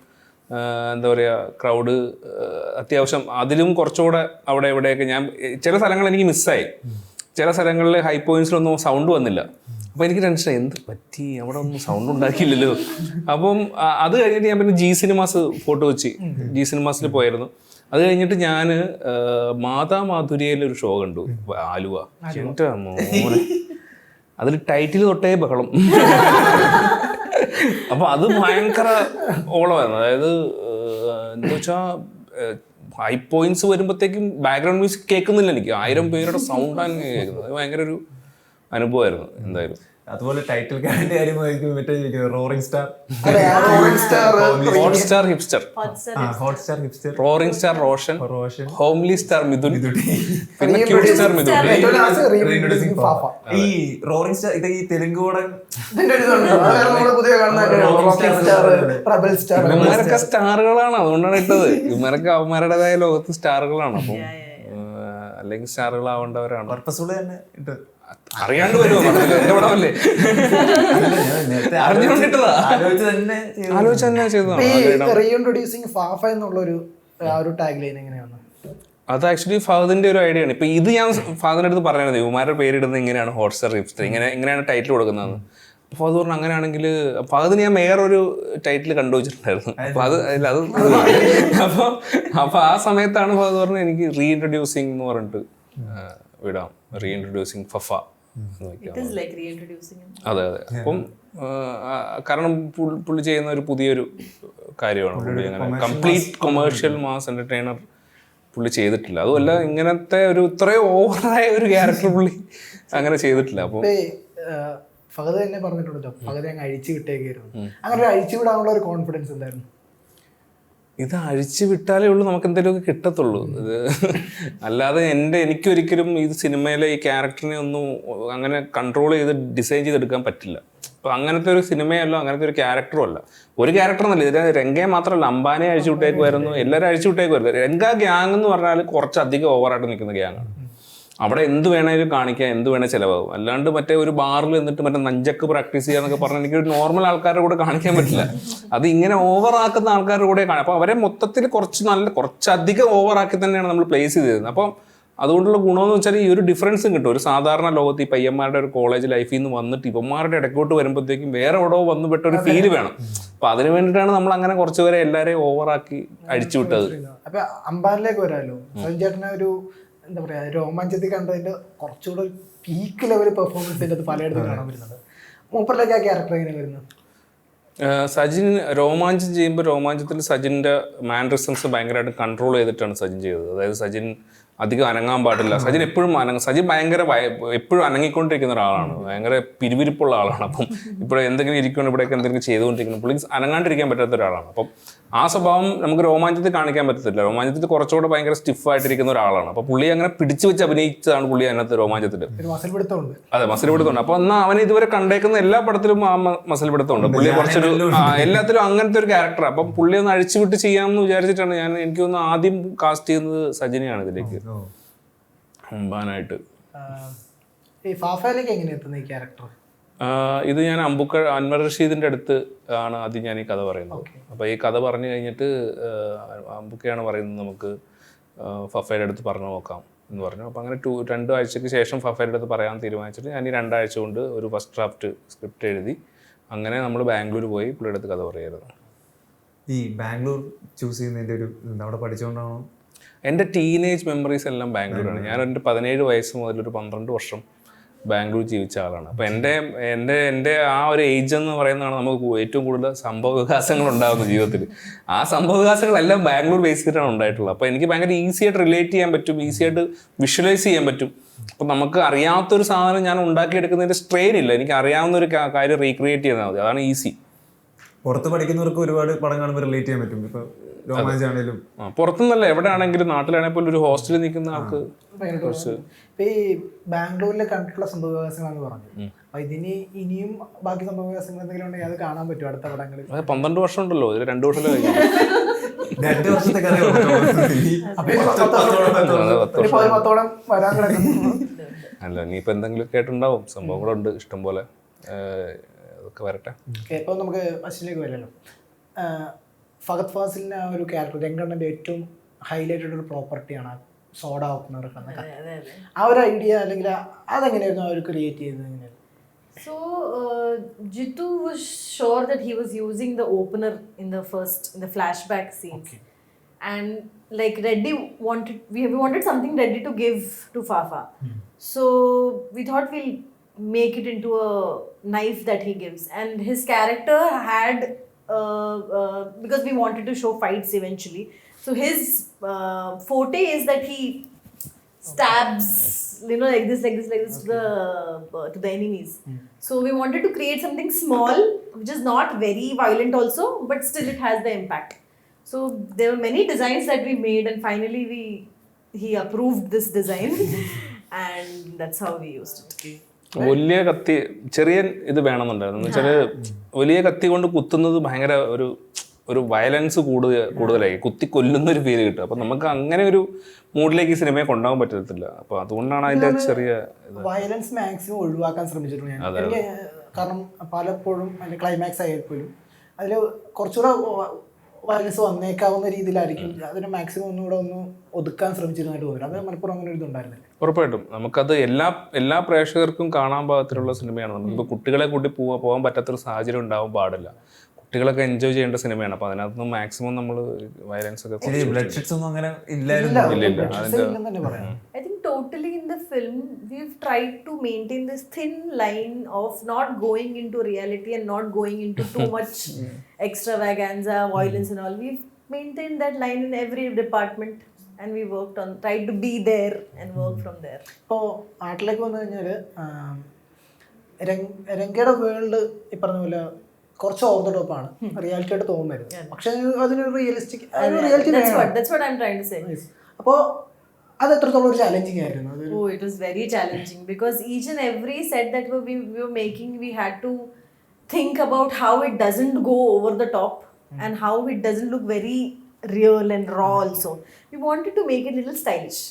എന്താ പറയുക, ക്രൗഡ് അത്യാവശ്യം അതിലും കുറച്ചുകൂടെ അവിടെ എവിടെയൊക്കെ ചില സ്ഥലങ്ങൾ എനിക്ക് മിസ്സായി. ചില സ്ഥലങ്ങളിൽ ഹൈ പോയിന്റ്സിലൊന്നും സൗണ്ട് വന്നില്ല. അപ്പോൾ എനിക്ക് ടെൻഷനായി, എന്ത് പറ്റി, അവിടെ ഒന്നും സൗണ്ട് ഉണ്ടാക്കിയില്ലല്ലോ. അപ്പം അത് കഴിഞ്ഞിട്ട് ഞാൻ പിന്നെ ജി സിനിമാസിൽ പോയായിരുന്നു. അത് കഴിഞ്ഞിട്ട് ഞാൻ മാതാമാധുരിയിലൊരു ഷോ കണ്ടു, ആലുവ. എൻ്റെ മോനെ, അതിൽ ടൈറ്റിൽ തൊട്ടേ ബഹളം. അപ്പോൾ അത് ഭയങ്കര ഓളമായിരുന്നു. അതായത് എന്താ വെച്ചാൽ ഹൈ പോയിന്റ്സ് വരുമ്പോഴത്തേക്കും ബാക്ക്ഗ്രൗണ്ട് മ്യൂസിക് കേൾക്കുന്നില്ല, എനിക്ക് 1000 പേരുടെ സൗണ്ടാണ് കേൾക്കുന്നത്. അത് ഭയങ്കര ഒരു അനുഭവമായിരുന്നു എന്തായാലും. അതുപോലെ ടൈറ്റിൽ കാർഡിന്റെ കാര്യം മറ്റേ roaring star, Hotstar hipster, roaring star Roshan, homely star Mithun, പിന്നെ ക്യൂട്ട് സ്റ്റാർ മിഥുൻ. ഈ റോറിംഗ് സ്റ്റാർ ഇത് ഈ തെലുങ്ക് ഇവന്മാരൊക്കെ സ്റ്റാറുകളാണ്, അതുകൊണ്ടാണ് ഇട്ടത്. ഇവന്മാരൊക്കെ അവന്മാരുടേതായ ലോകത്ത് സ്റ്റാറുകളാണ്. അപ്പം അല്ലെങ്കിൽ സ്റ്റാറുകളാവേണ്ടവരാണ്. പർപ്പസ്ഫുൾ തന്നെ ഇട്ട് അറിയാണ്ട് വരുമോ, എന്റെ പടമല്ലേ, അറിഞ്ഞുകൊണ്ടിട്ടതാ, ആലോചിച്ച് തന്നെ ചെയ്തതാണ്. റീഇൻട്രൊഡ്യൂസിങ് ഫാഫ എന്നുള്ളൊരു ടാഗ് ലൈൻ എങ്ങനെയാണ്? അത് ആക്ച്വലി ഫഹദിന്റെ ഒരു ഐഡിയ ആണ്. ഇപ്പൊ ഇത് ഞാൻ ഫഹദിന്റെ അടുത്ത് പറഞ്ഞത് ഇവന്മാരുടെ പേരിടുന്നത് ഇങ്ങനെയാണ്, ഹോട്ട്സ്റ്റാർ ഹിപ്സ്റ്റർ, ഇങ്ങനെയാണ് ടൈറ്റിൽ കൊടുക്കുന്നത്. അപ്പോൾ അത് പറഞ്ഞു അങ്ങനെയാണെങ്കിൽ ഫഹദിന് ഞാൻ വേറൊരു ടൈറ്റിൽ കണ്ടുവച്ചിട്ടുണ്ടായിരുന്നു. അപ്പൊ അത് അപ്പൊ ആ സമയത്താണ് ഫഹദ് പറഞ്ഞത് എനിക്ക് റീഇൻട്രൊഡ്യൂസിങ് എന്ന് പറഞ്ഞിട്ട് വിടാം, റീഇൻട്രൊഡ്യൂസിങ് ഫഫ. അതെ അതെ. അപ്പം കാരണം പുള്ളി ചെയ്യുന്ന ഒരു പുതിയൊരു കാര്യമാണ്. പുള്ളി അങ്ങനെ കംപ്ലീറ്റ് കൊമേഴ്ഷ്യൽ മാസ് എന്റർടൈനർ പുള്ളി ചെയ്തിട്ടില്ല. അതുമല്ല ഇങ്ങനത്തെ ഇത്രയും ഓവറായ ഒരു ക്യാരക്ടർ പുള്ളി അങ്ങനെ ചെയ്തിട്ടില്ല. അപ്പോൾ ഫഹദ് തന്നെ പറഞ്ഞിട്ടുണ്ടല്ലോ, ഫഹദ് അങ്ങ് അഴിച്ചു വിട്ടേക്കായിരുന്നു. അങ്ങനെ ഒരു അഴിച്ചു വിടാനുള്ള ഒരു കോൺഫിഡൻസ് എന്തായിരുന്നു? ഇത് അഴിച്ചു വിട്ടാലേ ഉള്ളൂ നമുക്ക് എന്തെങ്കിലുമൊക്കെ കിട്ടത്തുള്ളൂ. ഇത് അല്ലാതെ എനിക്കൊരിക്കലും ഈ സിനിമയിലെ ഈ ക്യാരക്ടറിനെ ഒന്നും അങ്ങനെ കൺട്രോൾ ചെയ്ത് ഡിസൈൻ ചെയ്തെടുക്കാൻ പറ്റില്ല. അപ്പോൾ അങ്ങനത്തെ ഒരു സിനിമയല്ലോ, അങ്ങനത്തെ ഒരു ക്യാരക്ടറും അല്ല. ഒരു ക്യാരക്ടർ എന്നല്ല, ഇതിന് രംഗയെ മാത്രമല്ല, അംബാനെ അഴിച്ചു വിട്ടേക്കുമായിരുന്നു, എല്ലാവരും അഴിച്ചു വിട്ടേക്കുമായിരുന്നു. രംഗ ഗ്യാങ് എന്ന് പറഞ്ഞാൽ കുറച്ചധികം ഓവറായിട്ട് നിൽക്കുന്ന ഗ്യാങ്ങാണ്. അവിടെ എന്ത് വേണേലും കാണിക്കാം, എന്ത് വേണേൽ ചിലവാകും. അല്ലാണ്ട് മറ്റേ ഒരു ബാറിൽ എന്നിട്ട് മറ്റേ നഞ്ചക്ക് പ്രാക്ടീസ് ചെയ്യാന്നൊക്കെ പറഞ്ഞാൽ എനിക്ക് ഒരു നോർമൽ ആൾക്കാരുടെ കൂടെ കാണിക്കാൻ പറ്റില്ല. അത് ഇങ്ങനെ ഓവറാക്കുന്ന ആൾക്കാരുടെ കൂടെ കാണാം. അപ്പോൾ അവരെ മൊത്തത്തിൽ കുറച്ചധികം ഓവറാക്കി തന്നെയാണ് നമ്മൾ പ്ലേസ് ചെയ്തിരുന്നത്. അപ്പം അതുകൊണ്ടുള്ള ഗുണമെന്ന് വെച്ചാൽ ഈ ഒരു ഡിഫറൻസും കിട്ടും. ഒരു സാധാരണ ലോകത്ത് ഈ പയ്യന്മാരുടെ ഒരു കോളേജ് ലൈഫിൽ നിന്ന് വന്നിട്ട് ഇവന്മാരുടെ ഇടയ്ക്കോട്ട് വരുമ്പോഴത്തേക്കും വേറെ എവിടെയോ വന്നു പെട്ട ഒരു ഫീല് വേണം. അപ്പം അതിന് വേണ്ടിയിട്ടാണ് നമ്മൾ അങ്ങനെ കുറച്ച് പേരെ എല്ലാവരെയും ഓവറാക്കി അഴിച്ചു വിട്ടത്. അപ്പൊ അമ്പാനിലേക്ക് വരാമല്ലോ. സജിൻ ചേട്ടനെ ഒരു എന്താ പറയാ രോമാഞ്ചത്തിൽ കണ്ടതിന്റെ കുറച്ചുകൂടെ പീക്ക് ലെവൽ പെർഫോമൻസ് അത് പലയിടത്തും കാണാൻ വരുന്നത്. മൂപ്പറിലേക്ക് ആ ക്യാരക്ടർ എങ്ങനെ വരുന്നത്? സജിൻ രോമാഞ്ചം ചെയ്യുമ്പോൾ രോമാഞ്ചത്തിൽ സജിൻ്റെ മാനറിസംസ് ഭയങ്കരമായിട്ട് കൺട്രോൾ ചെയ്തിട്ടാണ് സജിൻ ചെയ്തത്. അതായത് സജിൻ അധികം അനങ്ങാൻ പാടില്ല. സജിൻ എപ്പോഴും സജിൻ ഭയങ്കര എപ്പോഴും അനങ്ങിക്കൊണ്ടിരിക്കുന്ന ഒരാളാണ്, ഭയങ്കര പിരിവിരിപ്പുള്ള ആളാണ്. അപ്പം ഇപ്പോൾ എന്തെങ്കിലും ഇരിക്കണം, ഇവിടെയൊക്കെ എന്തെങ്കിലും ചെയ്തുകൊണ്ടിരിക്കണം, പുള്ളി അനങ്ങാണ്ടിരിക്കാൻ പറ്റാത്ത ഒരാളാണ്. അപ്പം ആ സ്വഭാവം നമുക്ക് രോമാഞ്ചത്തിൽ കാണിക്കാൻ പറ്റത്തില്ല. രോമാഞ്ചത്തിൽ കുറച്ചുകൂടെ ഭയങ്കര സ്റ്റിഫായിട്ടിരിക്കുന്ന ഒരാളാണ്. അപ്പോൾ പുള്ളി അങ്ങനെ പിടിച്ചു വെച്ച് അഭിനയിച്ചതാണ് പുള്ളി അതിനകത്ത് രോമാഞ്ചത്തിൽ. അതെ, മസിൽ പിടുത്തമുണ്ട്. അപ്പോൾ എന്നാൽ അവൻ ഇതുവരെ കണ്ടേക്കുന്ന എല്ലാ പടത്തിലും ആ മസിൽ പിടുത്തമുണ്ട്. പുള്ളി കുറച്ചൊരു എല്ലാത്തിലും അങ്ങനത്തെ ഒരു ക്യാരക്ടർ. അപ്പം പുള്ളി ഒന്ന് അഴിച്ചുവിട്ട് ചെയ്യാമെന്ന് വിചാരിച്ചിട്ടാണ് എനിക്ക് തോന്നുന്നു ആദ്യം കാസ്റ്റ് ചെയ്യുന്നത് സജിനെയാണ് ഇതിലേക്ക് മുമ്പാനായിട്ട്. ഈ ഫാഫയിലേക്ക് എങ്ങനെ എത്തുന്ന ഈ ക്യാരക്ടർ? ഇത് ഞാൻ അൻവർ റഷീദിൻ്റെ അടുത്ത് ആണ് ആദ്യം ഞാൻ ഈ കഥ പറയുന്നത്. അപ്പോൾ ഈ കഥ പറഞ്ഞു കഴിഞ്ഞിട്ട് അമ്പുക്കയാണ് പറയുന്നത് നമുക്ക് ഫഫയുടെ അടുത്ത് പറഞ്ഞു നോക്കാം എന്ന് പറഞ്ഞു. അപ്പോൾ അങ്ങനെ 2 ആഴ്ചയ്ക്ക് ശേഷം ഫഫയുടെ അടുത്ത് പറയാൻ തീരുമാനിച്ചിട്ട് ഞാൻ ഈ 2 ആഴ്ച കൊണ്ട് ഒരു ഫസ്റ്റ് ഡ്രാഫ്റ്റ് സ്ക്രിപ്റ്റ് എഴുതി അങ്ങനെ നമ്മൾ ബാംഗ്ലൂർ പോയി പുള്ളിയുടെ അടുത്ത് കഥ പറയായിരുന്നു. ഈ ബാംഗ്ലൂർ ചൂസ് ചെയ്യുന്നതിൻ്റെ ഒരു അവിടെ പഠിച്ചുകൊണ്ടാണോ? എൻ്റെ ടീനേജ് മെമ്മറീസ് എല്ലാം ബാംഗ്ലൂരാണ്. ഞാൻ എൻ്റെ 17 വയസ്സ് മുതൽ ഒരു 12 വർഷം ബാംഗ്ലൂർ ജീവിച്ച ആളാണ്. അപ്പോൾ എൻ്റെ ആ ഒരു ഏജ് എന്ന് പറയുന്നതാണ് നമുക്ക് ഏറ്റവും കൂടുതൽ സംഭവവികാസങ്ങൾ ഉണ്ടാകുന്ന ജീവിതത്തിൽ. ആ സംഭവവികാസങ്ങളെല്ലാം ബാംഗ്ലൂർ ബേസ് ചെയ്തിട്ടാണ് ഉണ്ടായിട്ടുള്ളത്. അപ്പോൾ എനിക്ക് ഭയങ്കര ഈസി ആയിട്ട് റിലേറ്റ് ചെയ്യാൻ പറ്റും, ഈസി ആയിട്ട് വിഷ്വലൈസ് ചെയ്യാൻ പറ്റും. അപ്പം നമുക്ക് അറിയാത്തൊരു സാധനം ഞാൻ ഉണ്ടാക്കിയെടുക്കുന്നതിൻ്റെ സ്ട്രെയിൻ ഇല്ല. എനിക്ക് അറിയാവുന്ന ഒരു കാര്യം റീക്രിയേറ്റ് ചെയ്താൽ മതി, അതാണ് ഈസി. പുറത്ത് പഠിക്കുന്നവർക്ക് ഒരുപാട് പടം കാണുമ്പോൾ റിലേറ്റ് ചെയ്യാൻ പറ്റും. ഇപ്പൊ രോമാഞ്ചാണേലും പുറത്തുനിന്നല്ല, എവിടെ ആണെങ്കിലും നാട്ടിലാണെങ്കിൽ പോലും ഒരു ഹോസ്റ്റലിൽ നിൽക്കുന്ന ആൾക്ക് കുറച്ച് ഈ ബാംഗ്ലൂരിലെ കണ്ടിട്ടുള്ള സംഭവവികാസങ്ങളാണ് പറഞ്ഞത്. അപ്പൊ ഇതിന് ഇനിയും ബാക്കി സംഭവവികാസങ്ങൾ എന്തെങ്കിലും ഉണ്ടെങ്കിൽ അത് കാണാൻ പറ്റും അടുത്ത പടങ്ങളിൽ. 12 വർഷം ഉണ്ടല്ലോ, ഇതിൽ 2 വർഷം കഴിഞ്ഞു. 2 വർഷത്തെ കഥ വരാൻ കിടക്കുന്നു. അല്ല, ഇനിയിപ്പോൾ എന്തെങ്കിലും കേട്ടുണ്ടാവും, സംഭവങ്ങളുണ്ട് ഇഷ്ടംപോലെ, അതൊക്കെ വരട്ടെ. ഇപ്പോൾ നമുക്ക് അശ്വിനിലേക്ക് വരല്ലോ. ഫഹദ് ഫാസിലിൻ്റെ ആ ഒരു ക്യാരക്ടർ രംഗണ്ണൻ്റെ ഏറ്റവും ഹൈലൈറ്റഡ് ഒരു പ്രോപ്പർട്ടിയാണ് സോഡ ഓപ്പണർ എന്ന കഥ. ആ ഒരു ഐഡിയ അല്ലെങ്കിൽ അതെങ്ങനെയായിരുന്നു അവർ ക്രിയേറ്റ് ചെയ്തത്? So Jitu was sure that he was using the opener in the flashback scenes. Okay. And like Reddy we wanted something Reddy to give to Fafa. So we thought we'll make it into a knife that he gives, and his character had because we wanted to show fights eventually. So his forte is that he stabs, like this to the enemies. So we wanted to create something small, which is not very violent also, but still it has the impact. So there were many designs that we made, and finally he approved this design, and that's how we used it. വലിയ കത്തി ചെറിയ ഇത് വേണമെന്നുണ്ടായിരുന്നു. എന്ന് വെച്ചാൽ വലിയ കത്തി കൊണ്ട് കുത്തുന്നത് ഭയങ്കര ഒരു വയലൻസ് കൂടുതലായി കുത്തി കൊല്ലുന്നൊരു ഫീല് കിട്ടും. അപ്പം നമുക്ക് അങ്ങനെ ഒരു മൂഡിലേക്ക് ഈ സിനിമയെ കൊണ്ടുപോകാൻ പറ്റത്തില്ല. അപ്പോൾ അതുകൊണ്ടാണ് അതിൻ്റെ ചെറിയ വയലൻസ് മാക്സിമം ഒഴിവാക്കാൻ ശ്രമിച്ചിട്ടുണ്ട് ഞാൻ. എനിക്ക് കാരണം പലപ്പോഴും അതിൻ്റെ ക്ലൈമാക്സ് ആയപ്പോഴും അതിൽ കുറച്ചുകൂടെ വയലൻസ് വന്നേക്കാവുന്ന രീതിയിലായിരിക്കും അതിന് മാക്സിമം ഒന്നുകൂടെ ഒന്ന് ഒതുക്കാൻ ശ്രമിച്ചിരുന്നതായിട്ട് തോന്നുന്നു. അത് മലപ്പുറം അങ്ങനെ ഒരു ഇതുണ്ടായിരുന്നില്ല. ഉറപ്പായിട്ടും നമുക്കത് എല്ലാ പ്രേക്ഷകർക്കും കാണാൻ പാകത്തിലുള്ള സിനിമയാണ്. നമുക്കിപ്പോൾ കുട്ടികളെ കൂട്ടി പോകാൻ പറ്റാത്തൊരു സാഹചര്യം ഉണ്ടാവാൻ പാടില്ല. കുട്ടികളൊക്കെ എൻജോയ് ചെയ്യേണ്ട സിനിമയാണ്. അപ്പോൾ അതിനകത്ത് മാക്സിമം നമ്മൾ വയലൻസ് ഒക്കെ I think totally in the film we've tried to maintain this thin line of not going into reality and not going into too much extravaganza, violence and all. We've maintained that line in every department, and we tried to be there and work from there. ഇപ്പോൾ നാട്ടിലേക്ക് വന്നു കഴിഞ്ഞാൽ രംഗയുടെ വേൾഡ് ഈ പറഞ്ഞ പോലെ കുറച്ച് ഓവർ ദ ടോപ്പ് ആണ്, റിയാലിറ്റി ആയിട്ട് തോന്നുന്നത്. പക്ഷെ അതിനൊരു റിയലിസ്റ്റിക് അപ്പോൾ അത് എത്രത്തോളം ഒരു ചാലഞ്ചിങ് ആയിരുന്നു? Oh, it was very challenging because each and every set that we were making, we had to think about how it doesn't go over the top and how it doesn't look very real and raw also. We wanted to make it a little stylish.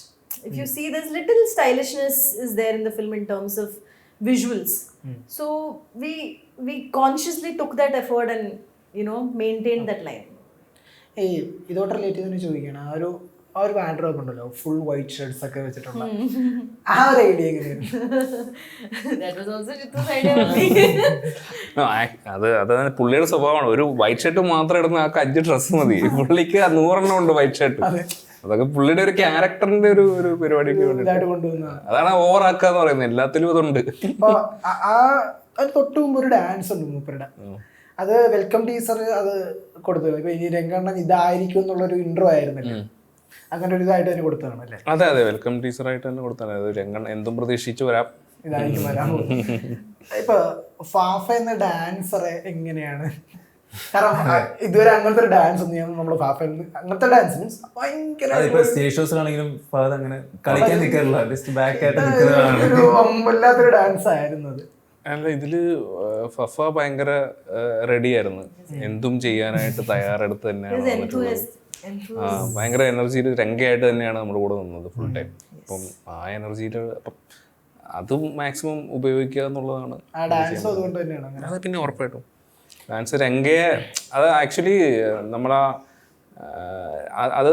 If you see, there's little stylishness is there in the film in terms of visuals. So we consciously took that effort and maintained that line. ഈ ഇതോട്ട് റിലേറ്റ് ചെയ്തെന്ന് ചോദിക്കണം, ആ ഒരു വാൻഡ്രോബ് ഉണ്ടല്ലോ ഫുൾ വൈറ്റ് ഷർട്ട്സ് ഒക്കെ വെച്ചിട്ടുള്ള ആ ഒരു ഐഡിയ എങ്ങനെയായിരുന്നു? That was also Jittu's idea only. അത് പുള്ളിയുടെ സ്വഭാവമാണ്. ഒരു വൈറ്റ് ഷർട്ട് മാത്രം ഇടുന്ന ആൾക്ക് 5 ഡ്രസ്സ് മതി. പുള്ളിക്ക് 100 ഉണ്ട് വൈറ്റ് ഷർട്ട്. അതൊക്കെ പുള്ളിയുടെ ഒരു ക്യാരക്ടറിന്റെ ഒരു പരിപാടിക്ക് ഇതായിട്ട് കൊണ്ടുവന്ന അതാണ് ഓവർ ആക്കാന്ന് പറയുന്നത്. എല്ലാത്തിലും അതുണ്ട്. അപ്പൊ അതിന് തൊട്ട് മുമ്പ് ഒരു ഡാൻസ് ഉണ്ട് മൂപ്പരുടെ, അത് വെൽക്കം ടീസർ അത് കൊടുത്തു. ഇപ്പൊ ഇനി രംഗണ്ണൻ ഇതായിരിക്കും എന്നുള്ളൊരു ഇൻട്രോ ആയിരുന്നല്ലോ, അങ്ങനെ ഒരു ഇതായിട്ട് തന്നെ കൊടുത്തതാണ് അല്ലേ? അതെ വെൽക്കം ടീച്ചർ ആയിട്ട് തന്നെ കൊടുത്താണ്. രംഗൻ എന്തും പ്രതീക്ഷിച്ചു വരാം, ഇതായിരിക്കും വരാൻ പോകുന്നത്. ഇപ്പൊ ഫാഫ എന്ന ഡാൻസറെ എങ്ങനെയാണ്? കാരണം ഇതുവരെ അങ്ങനത്തെ ഒരു ഡാൻസ് ഒന്നും നമ്മള് ഫാഫ അങ്ങനത്തെ ഡാൻസ് മീൻസ് ഭയങ്കര സ്റ്റേജ് ഷോസ് ആണെങ്കിലും അങ്ങനെ കളിക്കാൻ നിൽക്കാറില്ല, ജസ്റ്റ് ബാക്ക് ആയിട്ട് നിൽക്കുന്നതാണ്. ഒരു വല്ലാത്തൊരു ഡാൻസ് ആയിരുന്നു അത്. അല്ല, ഇതില് ഫഫ ഭയങ്കര റെഡി ആയിരുന്നു, എന്തും ചെയ്യാനായിട്ട് തയ്യാറെടുത്ത് തന്നെയാണ് വന്നിട്ടുള്ളത്. ഭയങ്കര എനർജിയിൽ രംഗയായിട്ട് തന്നെയാണ് നമ്മുടെ കൂടെ നിന്നത് ഫുൾ ടൈം. അപ്പം ആ എനർജിയിൽ അപ്പം അതും മാക്സിമം ഉപയോഗിക്കുക എന്നുള്ളതാണ്. അത് പിന്നെ ഉറപ്പായിട്ടും ഡാൻസ് രംഗയെ അത് ആക്ച്വലി നമ്മളാ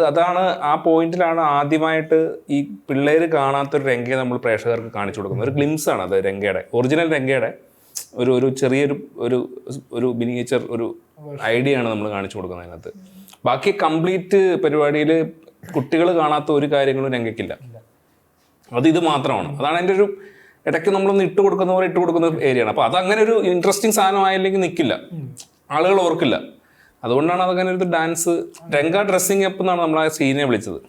അതാണ് ആ പോയിന്റിലാണ് ആദ്യമായിട്ട് ഈ പിള്ളേർ കാണാത്തൊരു രംഗയെ നമ്മൾ പ്രേക്ഷകർക്ക് കാണിച്ചു കൊടുക്കുന്നത്. ഒരു ഗ്ലിംസ് ആണ് അത് രംഗയുടെ, ഒറിജിനൽ രംഗയുടെ ഒരു ചെറിയൊരു ഒരു മിനിയേച്ചർ ഒരു ഐഡിയ ആണ് നമ്മൾ കാണിച്ചു കൊടുക്കുന്നത് അതിനകത്ത്. ബാക്കി കംപ്ലീറ്റ് പരിപാടിയിൽ കുട്ടികൾ കാണാത്ത ഒരു കാര്യങ്ങളും രംഗയ്ക്കില്ല. അത് ഇത് മാത്രമാണ്. അതാണ് എൻ്റെ ഒരു ഇടയ്ക്ക് നമ്മളൊന്ന് ഇട്ട് കൊടുക്കുന്ന ഏരിയ ആണ്. അപ്പോൾ അതങ്ങനെ ഒരു ഇൻട്രസ്റ്റിംഗ് സാധനം ആയില്ലെങ്കിൽ നിൽക്കില്ല, ആളുകൾ ഓർക്കില്ല. അതുകൊണ്ടാണ് അതങ്ങനെ ഒരു ഡാൻസ് രംഗ ഡ്രസ്സിങ് അപ്പ് എന്നാണ് നമ്മൾ ആ സീനെ വിളിച്ചത്.